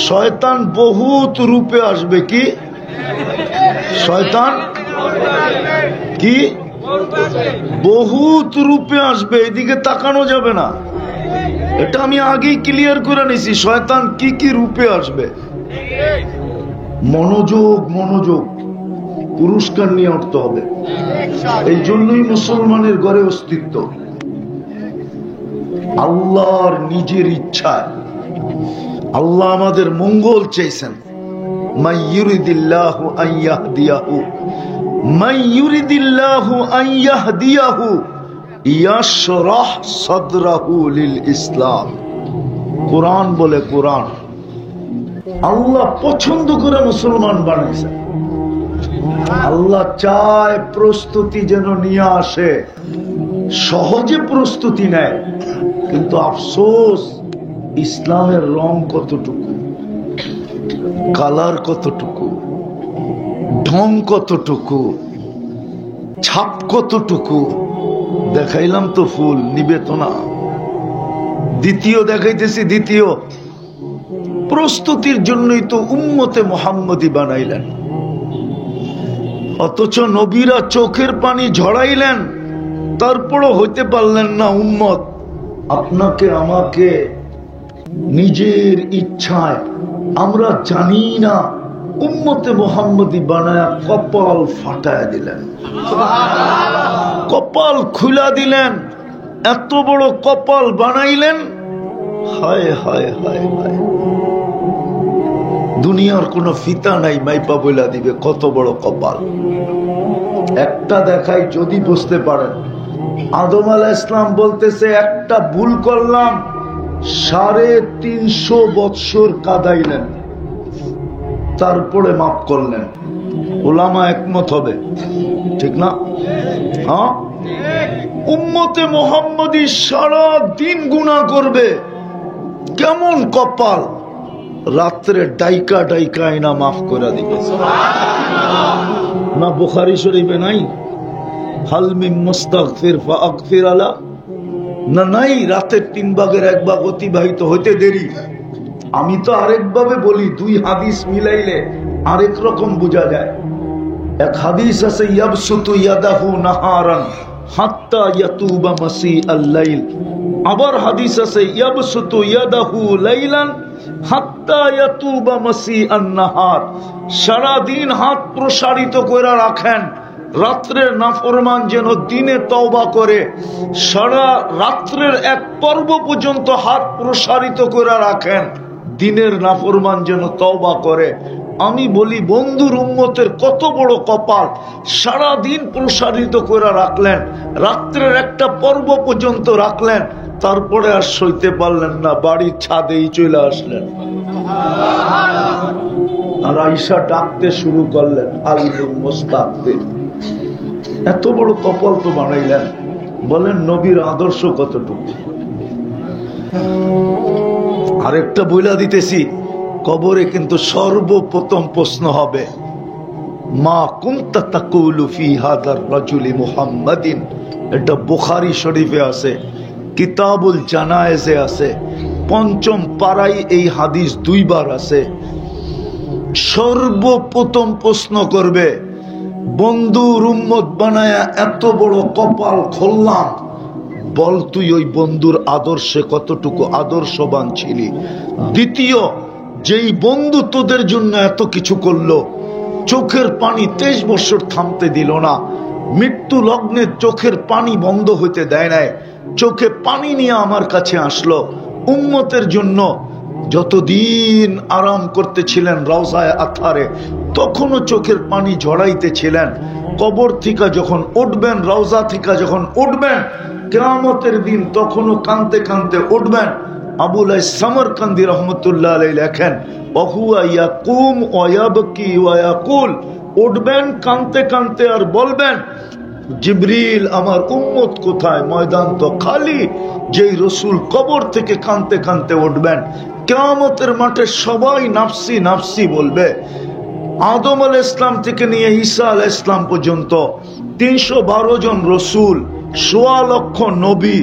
শয়তান বহুত রূপে আসবে। কি শয়তান? কি বহুত রূপে আসবে, এদিকে তাকানো যাবে না। এটা আমি আগেই ক্লিয়ার করে নিছি, শয়তান কি কি রূপে আসবে। মনোযোগ মনোযোগ, পুরস্কার নিয়ে উঠতে হবে। এই জন্যই মুসলমানের ঘরে অস্তিত্ব। আল্লাহর নিজের ইচ্ছায় আল্লাহ আমাদের মঙ্গল চাইছেন। মান ইউরিদিল্লাহু আন ইয়াহদিয়াহু, মান ইউরিদিল্লাহু আন ইয়াহদিয়াহু ইয়াশরাহ সাদরাহু লিল ইসলাম। কোরআন বলে, কোরআন আল্লাহ পছন্দ করে মুসলমান বানাইছেন। আল্লাহ চায় প্রস্তুতি যেন নিয়ে আসে, সহজে প্রস্তুতি নেয়। কিন্তু আফসোস, ইসলামের রং কতটুকু, কালার কতটুকু, ঢং কতটুকু, ছাপ কতটুকু। দেখাইলাম তো ফুল, নিবে তো না। দ্বিতীয় দেখাইতেছি, দ্বিতীয় প্রস্তুতির জন্যই তো উম্মতে মুহাম্মদী বানাইলেন। অথচ নবীরা চোখের পানি ঝরাইলেন, তারপরও হইতে পারলেন না উম্মত। আপনাকে আমাকে নিজের ইচ্ছায় আমরা জানি না উম্মতে মুহাম্মদী বানায়া কপাল ফাটায় দিলেন, কপাল খুলা দিলেন, এত বড় কপাল বানাইলেন। হায় হায় হায় হায়, দুনিয়ার কোন ফিতা নাই মাইপা বইলা দিবে কত বড় কপাল। একটা দেখাই, যদি বুঝতে পারেন আদম আলাইহিস সালাম বলতেছে একটা ভুল করলাম, 350 বৎসর কাঁদাইলেন, তারপরে মাফ করলেন। উলামা একমত হবে, ঠিক না? হ্যাঁ, উম্মতে মুহাম্মদী সারা দিন গুনাহ করবে, কেমন কপাল, রাত্রে ডাইকা ডাইকা আইনা মাফ করে দিবে। না বুখারী শরীফে নাই হাল মিন মুস্তাগফির ফাগফির আলা? না নাই, রাতের 3 ভাগের 1 ভাগ অতিবাহিত হতে দেরি। আমি তো আরেকভাবে বলি, 2 হাদিস মিলাইলে আরেক রকম বোঝা যায়। এক হাদিস আছে ইয়াবসুতু ইয়াদাহু নাহারান হাত্তা ইয়াতুবা মাসিআল লাইল, আবার হাদিস আছে ইয়াবসুতু ইয়াদাহু লাইলান হাত্তা ইয়াতুবা মাসিআন নাহার, সারা দিন হাত প্রসারিত করে রাখেন, রাত্রের নাফরমান যেন দিনে তওবা করে। সারা রাত্রের 1 পর্ব পর্যন্ত হাত প্রসারিত করে রাখেন, দিনের নাফরমান যেন তওবা করে। আমি বলি বন্ধুর উম্মতের কত বড় কপাল, সারা দিন প্রসারিত করে রাখলেন, রাত্রের 1টা পর্ব পর্যন্ত রাখলেন, তারপরে আর সইতে পারলেন না, বাড়ির ছাদেই চলে আসলেন। আর আয়েশা ডাকতে শুরু করলেন আল মুস্তাগফির। এত বড় কপাল তো বানাইলেন, বলেন নবীর আদর্শ কতটুকু। আরেকটা বইলা দিতেছি, কবরে কিন্তু সর্বপ্রথম প্রশ্ন হবে মা কুনতা তাকুলু ফি হাদার রাজুলি মুহাম্মাদিন। এটা বুখারী শরীফে আছে, কিতাবুল জানায়েজে আছে, 5ম পারায় এই হাদিস 2 বার আছে। সর্বপ্রথম প্রশ্ন করবে, বন্ধুর উম্মত বানায়া এত বড় কপাল খুললাম, বল তুই ওই বন্ধুর আদর্শে কতটুকু আদর্শবান ছিলি। দ্বিতীয়, যেই বন্ধু তোদের জন্য এত কিছু করলো, চোখের পানি 23 বছর থামতে দিল না, মৃত্যু লগ্নে চোখের পানি বন্ধ হইতে দেয় নাই, চোখে পানি নিয়ে আমার কাছে আসলো উম্মতের জন্য। যতদিন আরাম করতেছিলেন রওজায়ে আতহারে, তখনও চোখের পানি ঝরাইতেছিলেন। কবর থেকে যখন উঠবেন, রওজা থেকে যখন উঠবেন, কিয়ামতের দিন তখনও কাঁদতে কাঁদতে উঠবেন। আবুল সামরকান্দি রহমতুল্লাহ আলাইহি লেখেন, ওহুয়া ইয়াকুম ওয়া ইয়াবকি ওয়া ইয়াকুল, উঠবেন কাঁদতে কাঁদতে আর বলবেন, জিবরিল আমার উম্মত কোথায়, ময়দান তো খালি। যেই রসুল কবর থেকে কাঁদতে কাঁদতে উঠবেন, কিয়ামতের মাঠে সবাই নাফসি নাফসি বলবে। আদম আলাইহিস সালাম থেকে নিয়ে ঈসা আলাইহিস সালাম পর্যন্ত 312 জন রসুল, 1.25 লক্ষ নবী,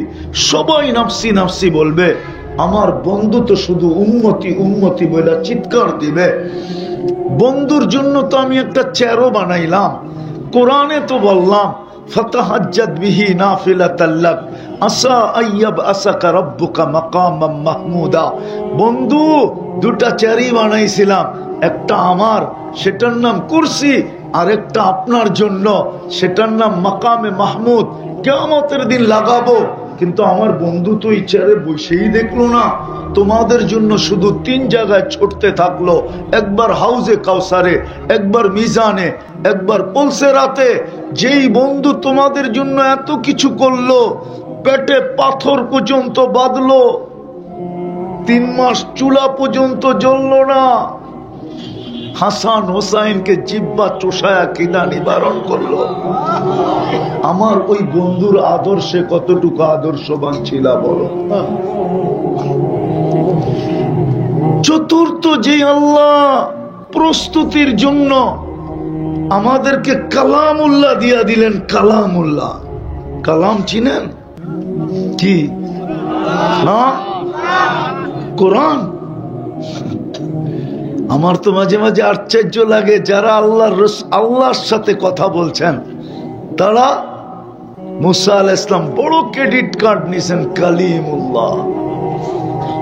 সবাই নাফসি নাফসি বলবে। আমার বন্ধু তো শুধু উম্মতি উম্মতি বলে চিৎকার দিবে। বন্ধুর জন্য তো আমি একটা চেয়ারও বানাইলাম, কোরআনে তো বললাম ফাতাহাজ্জাত বিহি নাফিলাতাল লাক আসা আইয়াব আসাকা রাব্বুকা মাকামাম মাহমুদা। বন্ধু 2টা চেয়ারই বানাইছিলাম, একটা আমার, সেটার নাম কুরসি, আর একটা আপনার জন্য, সেটার নাম মাকামে মাহমুদ। কিয়ামতের দিন লাগাবো, কিন্তু আমার বন্ধু তো এই চেয়ারে বসেই দেখলো না, তোমাদের জন্য শুধু 3 জায়গায় ছুটতে থাকলো, একবার হাউজে কাউসারে, একবার মিজানে, একবার পুলসেরাতে। যেই বন্ধু তোমাদের জন্য এত কিছু করলো, পেটে পাথর পর্যন্ত বাঁধলো, 3 মাস চুলা পর্যন্ত জ্বললো না, হাসান হোসাইনকে জিব্বা চোষায়া কিনা নিবারণ করলো, আমার ওই বন্ধুর আদর্শে কতটুকু আদর্শবান ছিল বলো। চতুর্থ, যে আল্লাহ প্রস্তুতির জন্য আমাদেরকে কালামুল্লাহ দিয়া দিলেন। কালামুল্লাহ, কালাম চিনেন কি না? কোরআন। আমার তো মাঝে মাঝে আশ্চর্য লাগে, যারা আল্লাহর সাথে কথা বলছেন, তারা মুসা আলাইহিস সালাম বড় ক্রেডিট কার্ড নিছেন কালিমুল্লাহ,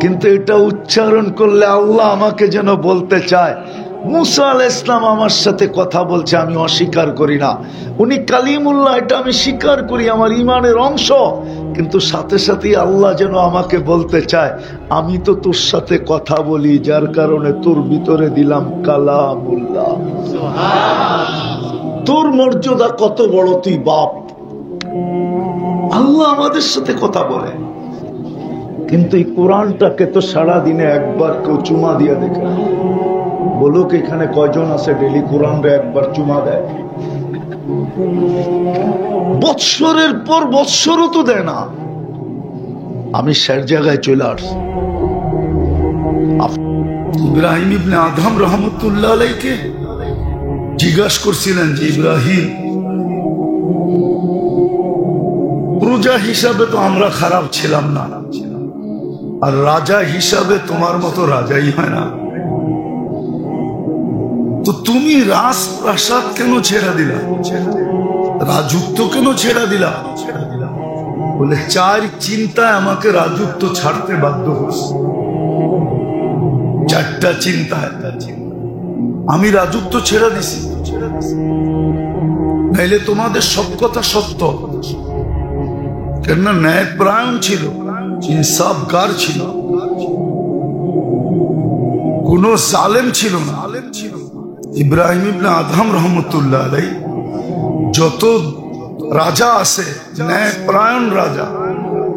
কিন্তু এটা উচ্চারণ করলে আল্লাহ আমাকে যেন বলতে চায় মুসা আলাইহিস সালাম আমার সাথে কথা বলছে, আমি অস্বীকার করি না। উনি কালিমুল্লাহ, এটা আমি স্বীকার করি, আমার ঈমানের অংশ, কিন্তু সাথে সাথে আল্লাহ যেন আমাকে বলতে চায় আমি তো তোর সাথে কথা বলি, যার কারণে তোর ভিতরে দিলাম কালামুল্লাহ। তোর মর্যাদা কত বড়, তুই বাপ। আল্লাহ আল্লাহ আমাদের সাথে কথা বলে, কিন্তু এই কোরআনটাকে তো সারা দিনে একবার কেউ চুমা দিয়া দেখে না। বলুক এখানে কয়জন আছে ডেলি কোরআনটা একবার চুমা দেয়? বৎসরের পর বৎসরও তো দেয় না। আমি শের জায়গায় চলে আসছি। ইব্রাহিম ইবনে আদম রহমতুল্লাহ আলাইকে জিজ্ঞাসা করছিলেন যে ইব্রাহিম, প্রজা হিসাবে তো আমরা খারাপ ছিলাম না, আর রাজা হিসাবে তোমার মতো রাজাই হয় না, তো তুমি রাজপ্রাসাদ কেন ছেড়ে দিলা, রাজত্ব কেন ছেড়ে দিলা? বলে চার চিন্তায় আমাকে রাজত্ব ছাড়তে বাধ্য করছে। চারটা চিন্তায় আমি রাজত্ব ছেড়ে দিছি। নাইলে তোমাদের সব কথা সত্য, কেননা ন্যায়পরায়ণ ছিল, ইনসাফগার ছিল, কোন জালেম ছিল না। ইব্রাহিম ইবনে আদম রহমতুল্লাহ আলাইহি যত রাজা আছে, ন্যায়পরায়ণ রাজা,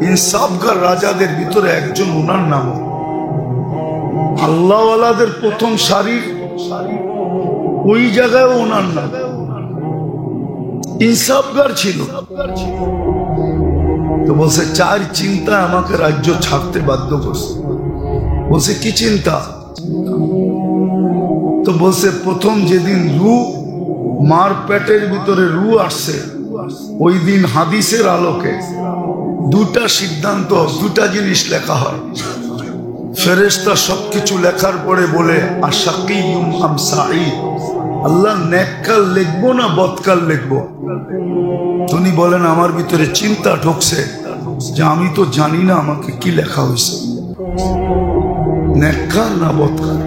ইনসাফগার রাজাদের ভিতরে একজন ওনার নাম। আল্লাহওয়ালাদের প্রথম সারির ওই জায়গায় ওনার নাম। ইনসাফগার ছিল। তো বলছে চার চিন্তা আমাকে রাজ্য ছাড়তে বাধ্য করছে। বলছে কি চিন্তা? তো বলছে প্রথম যেদিন রু মার পেটের ভিতরে রু আসছে, ওই দিন হাদিসের আলোকে দুটা সিদ্ধান্ত, দুটা জিনিস লেখা হয়। ফেরেশতা সবকিছু লেখার পরে বলে আশাকিয়ুম আম সাঈদ, আল্লাহ নেককাল লিখবো না বদকাল লিখবো? তিনি বলেন আমার ভিতরে চিন্তা ঢুকছে যে আমি তো জানি না আমাকে কি লেখা হয়েছে, নেককাল না বদকাল।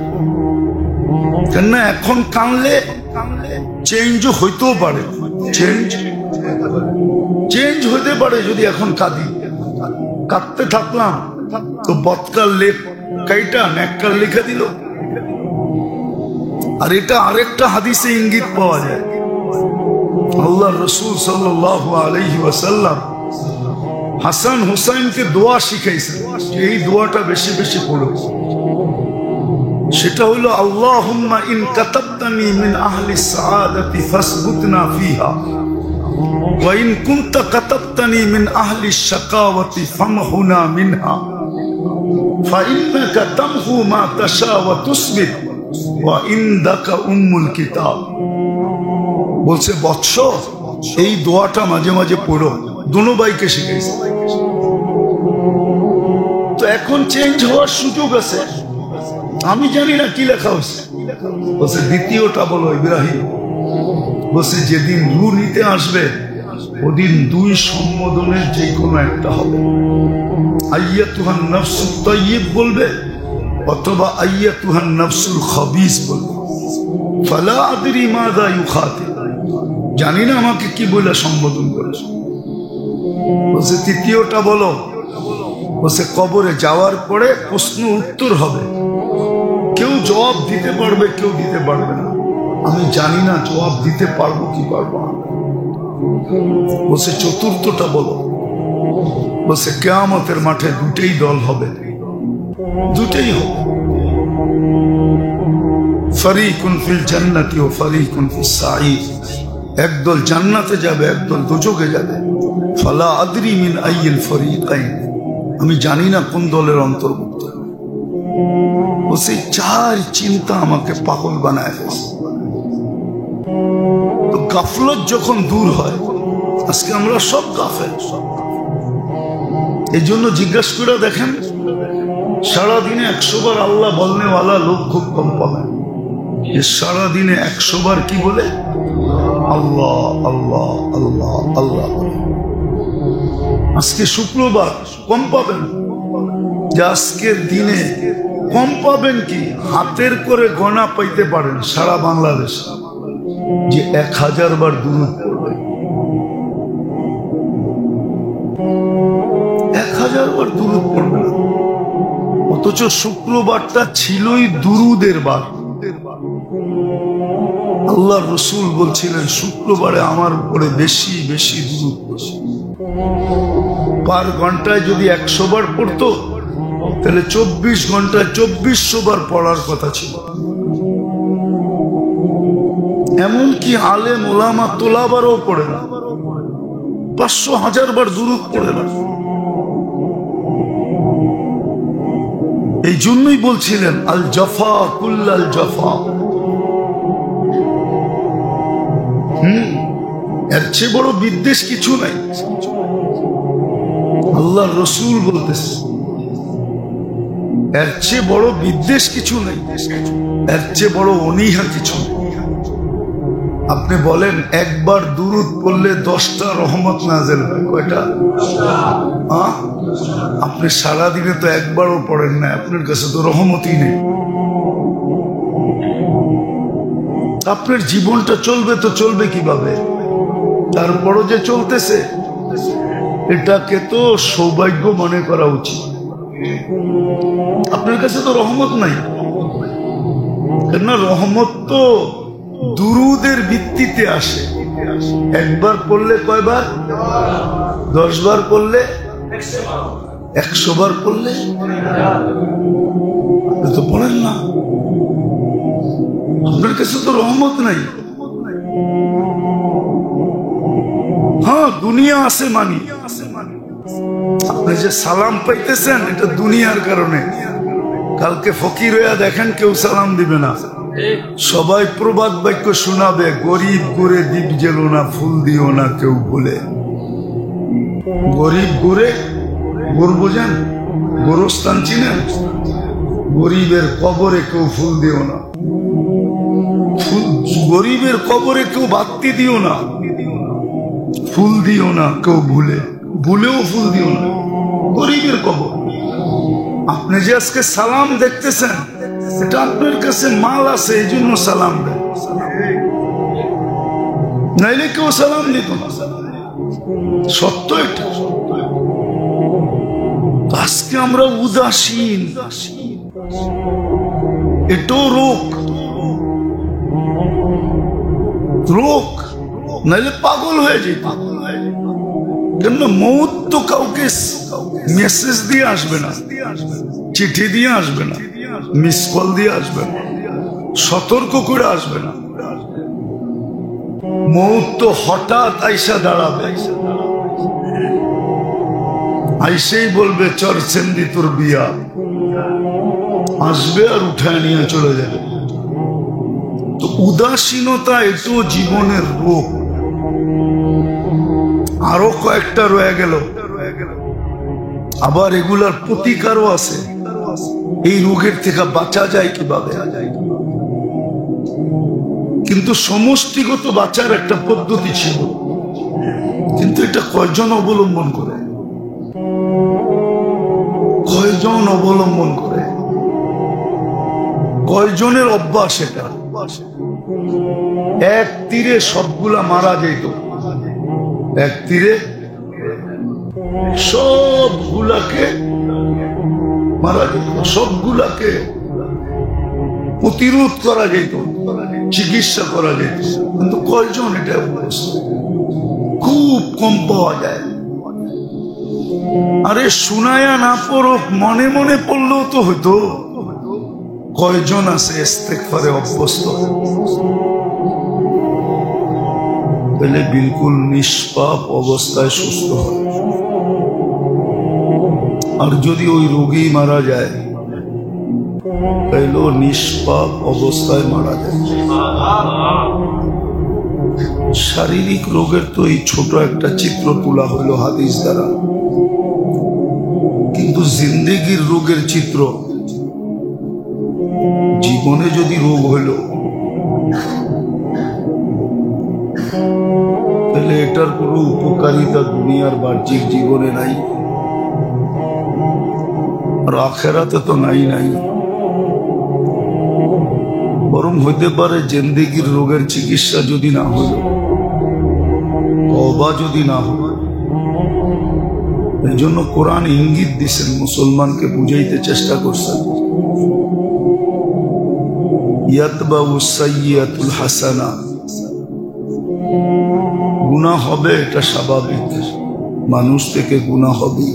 কেননা এখন কানলে চেঞ্জ হইতেও পারে, চেঞ্জ হইতে পারে। যদি এখন কাঁদি, কাঁদতে থাকলাম তো বদকাল লেখ কাইটা নেককাল লিখে দিল। আর এটা আরেকটা হাদিসে ইঙ্গিত পাওয়া যায়। আল্লাহ রসুল সাল্লাল্লাহু আলাইহি ওয়াসাল্লাম হাসান হুসাইনকে দোয়া শিখাইছেন, এই দোয়াটা বেশি বেশি পড়ো। সেটা হলো আল্লাহুম্মা ইন কাতাবতানি মিন আহলি সাআদাতি ফাসবুতনা ফিহা ওয়া ইন কুনতা কাতাবতানি মিন আহলি শাকাওয়াতি ফামহুনা মিনহা ফাইন্নাকা তামহু মা তাশা ওয়া তুসবিত ওয়া ইনদাকা উম্মুল কিতাব। বলছে বৎস, এই দোয়াটা মাঝে মাঝে পড়ো। দুনো ভাইকে শিখাইছে। তো এখন চেঞ্জ হওয়ার সুযোগ আছে, আমি জানি না কি লেখা হয়েছে। বলছে দ্বিতীয়টা বলো ইব্রাহিম। বলছে যেদিন রু নিতে আসবে ওদিন দুই সম্বোধনের যে কোনো একটা হবে। আইয়াতুহান নাফসুত তাইয়্যিব বলবে, অথবা আইয়াতুহান নাফসুল খাবিস বলবে। ফালা আদরি মাযা ইউখাতিব, জানি না আমাকে কি বলে সম্বোধন করেছে। বলছে তৃতীয়টা বলো। বলছে কবরে যাওয়ার পরে প্রশ্ন উত্তর হবে, কেউ জবাব দিতে পারবে, কেউ দিতে পারবে না। আমি জানি না জবাব দিতে পারবো কি পারবো না। বলছে চতুর্থটা বলো। বলছে কিয়ামতের মাঠে দুটেই দল হবে, দুটেই হবে। ফারিকুন ফিল জান্নাতি ওয়া ফারিকুন ফিস সাঈদ, একদল জান্নাতে যাবে, একদল দোজখে যাবে। ফালা আদরি মিন আইয়িল ফরিকাইন, আমি জানি না কোন দলের অন্তর্ভুক্ত। বলছে চার চিন্তা আমাকে পাগল বানায় ফেলছে। তো গাফলত যখন দূর হয়, আজকে আমরা সব গাফেল। এই জন্য জিজ্ঞাসা করে দেখেন, সারাদিনে 100 বার আল্লাহ বলনেওয়ালা লোক খুব কম পাবেন। সারাদিনে 100 বার কি বলে? আল্লাহ আল্লাহ আল্লাহ আল্লাহ। আজকে শুক্রবার, কম পাবেন। যে আজকের দিনে কম পাবেন কি হাতের করে গণা পাইতে পারেন সারা বাংলাদেশ যে 1000 বার দুরূদ পড়বে। 1000 বার দুরূদ পড়বে না, অথচ শুক্রবারটা ছিলই দুরূদের বার। আল্লাহ রসুল বলছিলেন শুক্রবারে আমার উপরে বেশি বেশি দুরূদ পড়ে। পার ঘন্টায় যদি 100 বার পড়তো তাহলে 24 ঘন্টায় 2400 বার পড়ার কথা ছিল। এমনকি আলেম ওলামা তোলাবারও পড়ে না, 500,000 বার দুরূদ পড়ে না। এই জন্যই বলছিলেন আল জাফা কুল্লাল জাফা। এর চেয়ে বড় বিদ্বেষ কিছু নাই। আল্লাহ রসুল বলতেছে এর চেয়ে বড় বিদ্বেষ কিছু নাই, এর চেয়ে বড় অনীহা কিছু নেই। আপনি বলেন একবার দুরূদ পড়লে 10টা রহমত নাযিল হয়, কয়টা? আপনি সারাদিনে তো একবারও পড়েন না, আপনার কাছে তো রহমতই নেই। আপনার জীবনটা চলবে তো চলবে কিভাবে? তারপরও যে চলতেছে, এটাকে তো সৌভাগ্য মনে করা উচিত। আপনার কাছে তো রহমত নাই, কেননা রহমত তো দুরুদের ভিত্তিতে আসে। একবার পড়লে কয়বার? 10 বার পড়লে 100 বার পড়লে আপনি তো পড়েন না, আপনার কাছে তো রহমত নাই। হ্যাঁ, দুনিয়া আছে মানি, আপনি যে সালাম পাইতেছেন এটা দুনিয়ার কারণে। কালকে ফকির হইয়া দেখেন কেউ সালাম দিবে না, সবাই প্রবাদ বাক্য শোনাবে, গরিব গোরে দ্বীপ জেলো না, ফুল দিও না কেউ বলে। গরিব গোরে, গোর বোঝেন, গোরস্থান চিনেন? গরিবের কবরে কেউ ফুল দিও না, গরিবের কবরে কেউ বাতি দিও না, ফুল দিও না কেউ ভুলে, ভুলেও ফুল দিও না, গরিবের কবর। আপনি যে আজকে সালাম দেখতেছেন, এটা আপনার কাছে মাল আছে এই জন্য সালাম দেন, নাইলে কেউ সালাম দিত না। সত্য এটা। আজকে আমরা উদাসীন, এটাও রোগ, রোগ, নাইলে পাগল হয়ে যেত। কেন? মৌত তো কাউকে মেসেজ দিয়ে আসবে না, চিঠি দিয়ে আসবে না, মিস কল দিয়ে আসবে না, সতর্ক করে আসবে না। মৌত তো হঠাৎ আইসা দাঁড়াবে, আইসেই বলবে চর সেন্দি তোর বিয়া, আসবে আর উঠায় নিয়ে চলে যাবে। তো উদাসীনতা এটাও জীবনের রোগ। আরো কয়েকটা রয়ে গেল, আবার এগুলার প্রতিকারও আছে। এই রোগের থেকে বাঁচা যায় কিভাবে? কিন্তু সমষ্টিগত বাঁচার একটা পদ্ধতি ছিল, কিন্তু এটা কয়জন অবলম্বন করে? কয়জন অবলম্বন করে? কয়জনের অভ্যাস এটা? এক তীরে সবগুলা মারা যেত, এক তীরে সবগুলাকে মারা যেত, সবগুলাকে প্রতিরোধ করা যেত, চিকিৎসা করা যেত। কিন্তু কয়জন এটা খুব কম পাওয়া যায়। আরে শুনায়া না পড়ুক, মনে মনে পড়লেও তো হইতো। কয়জন আছে ইস্তেগফারে অভ্যস্ত? তাহলে বিলকুল নিষ্পাপ অবস্থায় সুস্থ হয়। আর যদি ওই রোগী মারা যায় তাহলে নিষ্পাপ অবস্থায় মারা যায়। শারীরিক রোগের তো এই ছোট একটা চিত্র তোলা হলো হাদিস দ্বারা, কিন্তু জিন্দেগির রোগের চিত্র, জীবনে যদি রোগ হইল তাহলে এটার কোনো উপকারিতা দুনিয়ার বাহ্যিক জীবনে নাই, আর আখিরাতে তো নাই। বরং হইতে পারে জিন্দেগির রোগের চিকিৎসা যদি না হইল, তওবা যদি না হল। এই জন্য কোরআন ইঙ্গিত দিচ্ছেন, মুসলমানকে বুঝাইতে চেষ্টা করছেন, ইয়াতবাউ সাইয়্যাতুল হাসানা, গুনাহ হবে এটা স্বাভাবিক, মানুষ থেকে গুনাহ হবে,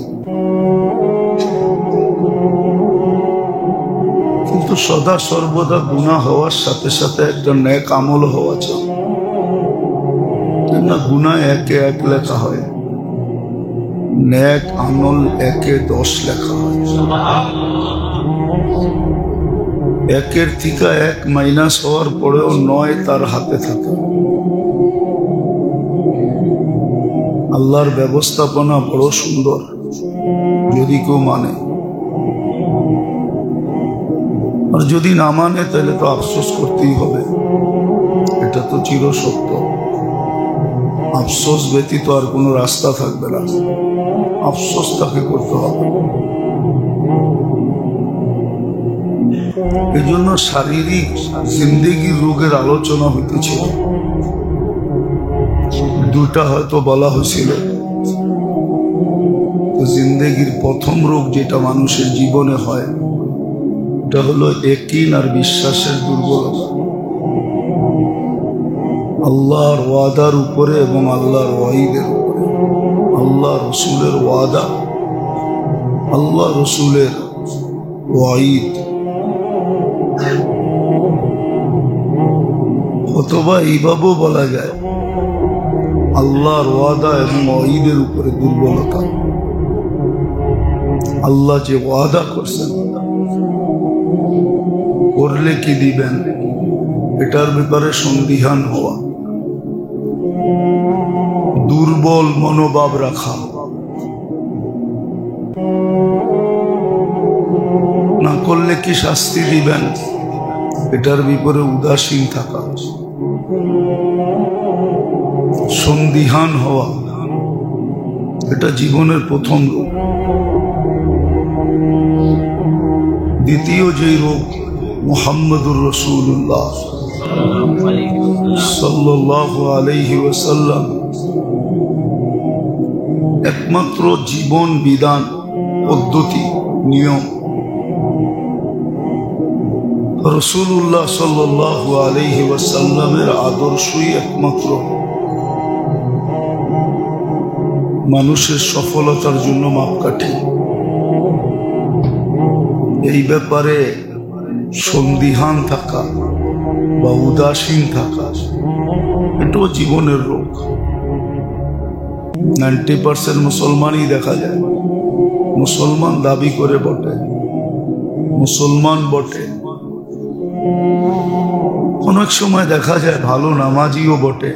কিন্তু সদা সর্বদা গুনাহ হওয়ার সাথে সাথে একটা নেক আমল হওয়া চাই না। গুনাহ একে এক লেখা হয়, নেক আমল একে 10 লেখা হয়। একের থেকে 1 মাইনাস হওয়ার পরেও 9 তার হাতে থাকে। আল্লাহর ব্যবস্থাপনা বড় সুন্দর, যদি কেউ মানে। আর যদি না মানে তাহলে তো আফসোস করতেই হবে, এটা তো চিরসত্য। আফসোস ব্যতীত আর কোনো রাস্তা থাকবে না, আফসোস তাকে করতে হবে। এই জন্য শারীরিক জিন্দেগির রোগের আলোচনা হইতেছিল, দুটা হয়তো বলা হয়েছিল। জিন্দেগির প্রথম রোগ যেটা মানুষের জীবনে হয়, এটা হলো ইয়াকিন আর বিশ্বাসের দুর্বলতা। আল্লাহর ওয়াদার উপরে এবং আল্লাহর ওয়াইদের উপরে, আল্লাহ রসুলের ওয়াদা, আল্লাহ রসুলের ওয়াইদ, অথবা এইভাবেও বলা যায় আল্লাহর ওয়াদা এবং ওয়াইদের উপরে দুর্বলতা। আল্লাহ যে ওয়াদা করছেন, করলে কি দিবেন এটার ব্যাপারে সন্দিহান হওয়া, দুর্বল মনোভাব রাখা, না করলে কি শাস্তি দিবেন এটার ব্যাপারে উদাসীন থাকা, সন্দিহান হওয়া, এটা জীবনের প্রথম রোগ। দ্বিতীয় যে রোগ, মুহাম্মদুর রাসূলুল্লাহ সাল্লাল্লাহু আলাইহি ওয়াসাল্লাম একমাত্র জীবন বিধান, পদ্ধতি, নিয়ম। রাসূলুল্লাহ সাল্লাল্লাহু আলাইহি ওয়াসাল্লামের আদর্শই একমাত্র মানুষের সফলতার জন্য মাপকাঠি। এই ব্যাপারে সন্দিহান থাকা বা উদাসীন থাকা, এটাও জীবনের রোগ। 90% মুসলমানই দেখা যায়, মুসলমান দাবি করে বটে, মুসলমান বটে, অনেক সময় দেখা যায় ভালো নামাজিও বটে,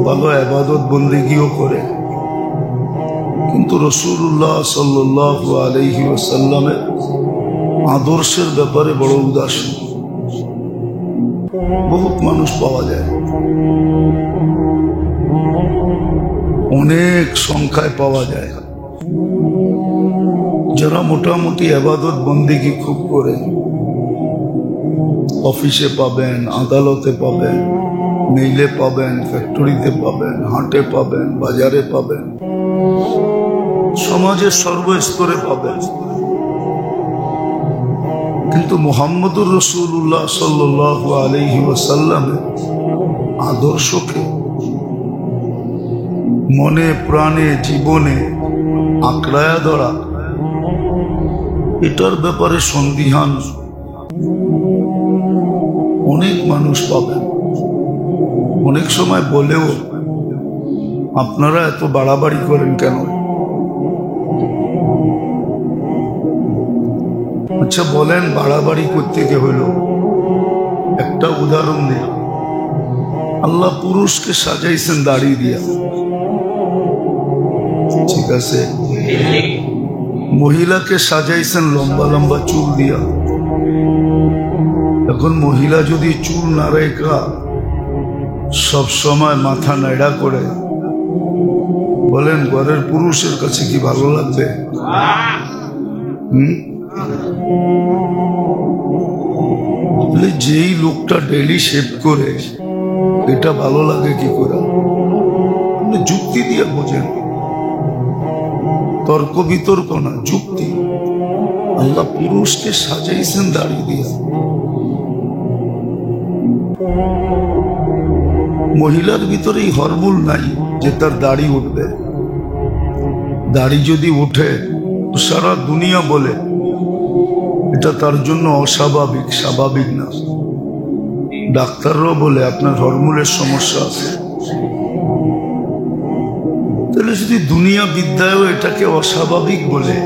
ভালো ইবাদত বন্দেগীও করে, কিন্তু রাসূলুল্লাহ সাল্লাল্লাহু আলাইহি ওয়াসাল্লামের আদর্শের ব্যাপারে বড় উদাসীন বহুত মানুষ পাওয়া যায়, অনেক সংখ্যায় পাওয়া যায়, যারা মোটামুটি ইবাদত বন্দেগী খুব করে। অফিসে পাবেন, আদালতে পাবেন, মেইলে পাবেন, ফ্যাক্টরিতে পাবেন, হাটে পাবেন, বাজারে পাবেন, সমাজের সর্বস্তরে পাবেন। কিন্তু মুহাম্মদুর রাসূলুল্লাহ সাল্লাল্লাহু আলাইহি ওয়াসাল্লামের আদর্শকে মনে প্রাণে জীবনে আঁকড়ায়া ধরা, এটার ব্যাপারে সন্দিহান অনেক মানুষ পাবেন। অনেক সময় বলেও, আপনারা এত বাড়াবাড়ি করেন কেন? আচ্ছা বলেন, বাড়াবাড়ি করতে কে হইল? একটা উদাহরণ দিই। আল্লাহ পুরুষকে সাজাইছেন দাড়ি দিয়া, ঠিক আছে, মহিলাকে সাজাইছেন লম্বা লম্বা চুল দিয়া। এখন মহিলা যদি চুল না রেখা সব সময় মাথা নাড়া করে, বলেন ঘরের পুরুষের কাছে কি ভালো লাগবে? যেই লোকটা ডেইলি শেভ করে, এটা ভালো লাগে কি করে? যুক্তি দিয়ে বোঝেন, তর্ক বিতর্ক না, যুক্তি। আল্লাহ পুরুষকে সাজাইছেন দাড়ি দিয়া। মহিলার ভিতরে এই হরমোন নাই যে তার দাড়ি উঠবে। দাড়ি যদি ওঠে সারা দুনিয়া বলে এটা তার জন্য অস্বাভাবিক, স্বাভাবিক না। ডাক্তাররাও বলে আপনার হরমোনের সমস্যা আছে। তাহলে যদি দুনিয়া বিদ্যায়ও এটাকে অস্বাভাবিক বলে,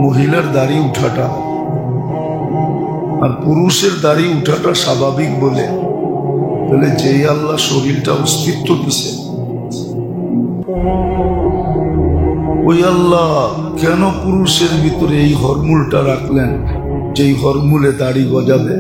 মহিলার দাড়ি উঠাটা আর পুরুষের দাড়ি উঠাটা স্বাভাবিক বলে, তাহলে যেই আল্লাহ শরীরটা অস্তিত্ব দিছে, ওই আল্লাহ কেন পুরুষের ভিতরে এই হরমোনটা রাখলেন যেই হরমোনে দাড়ি গজাবে?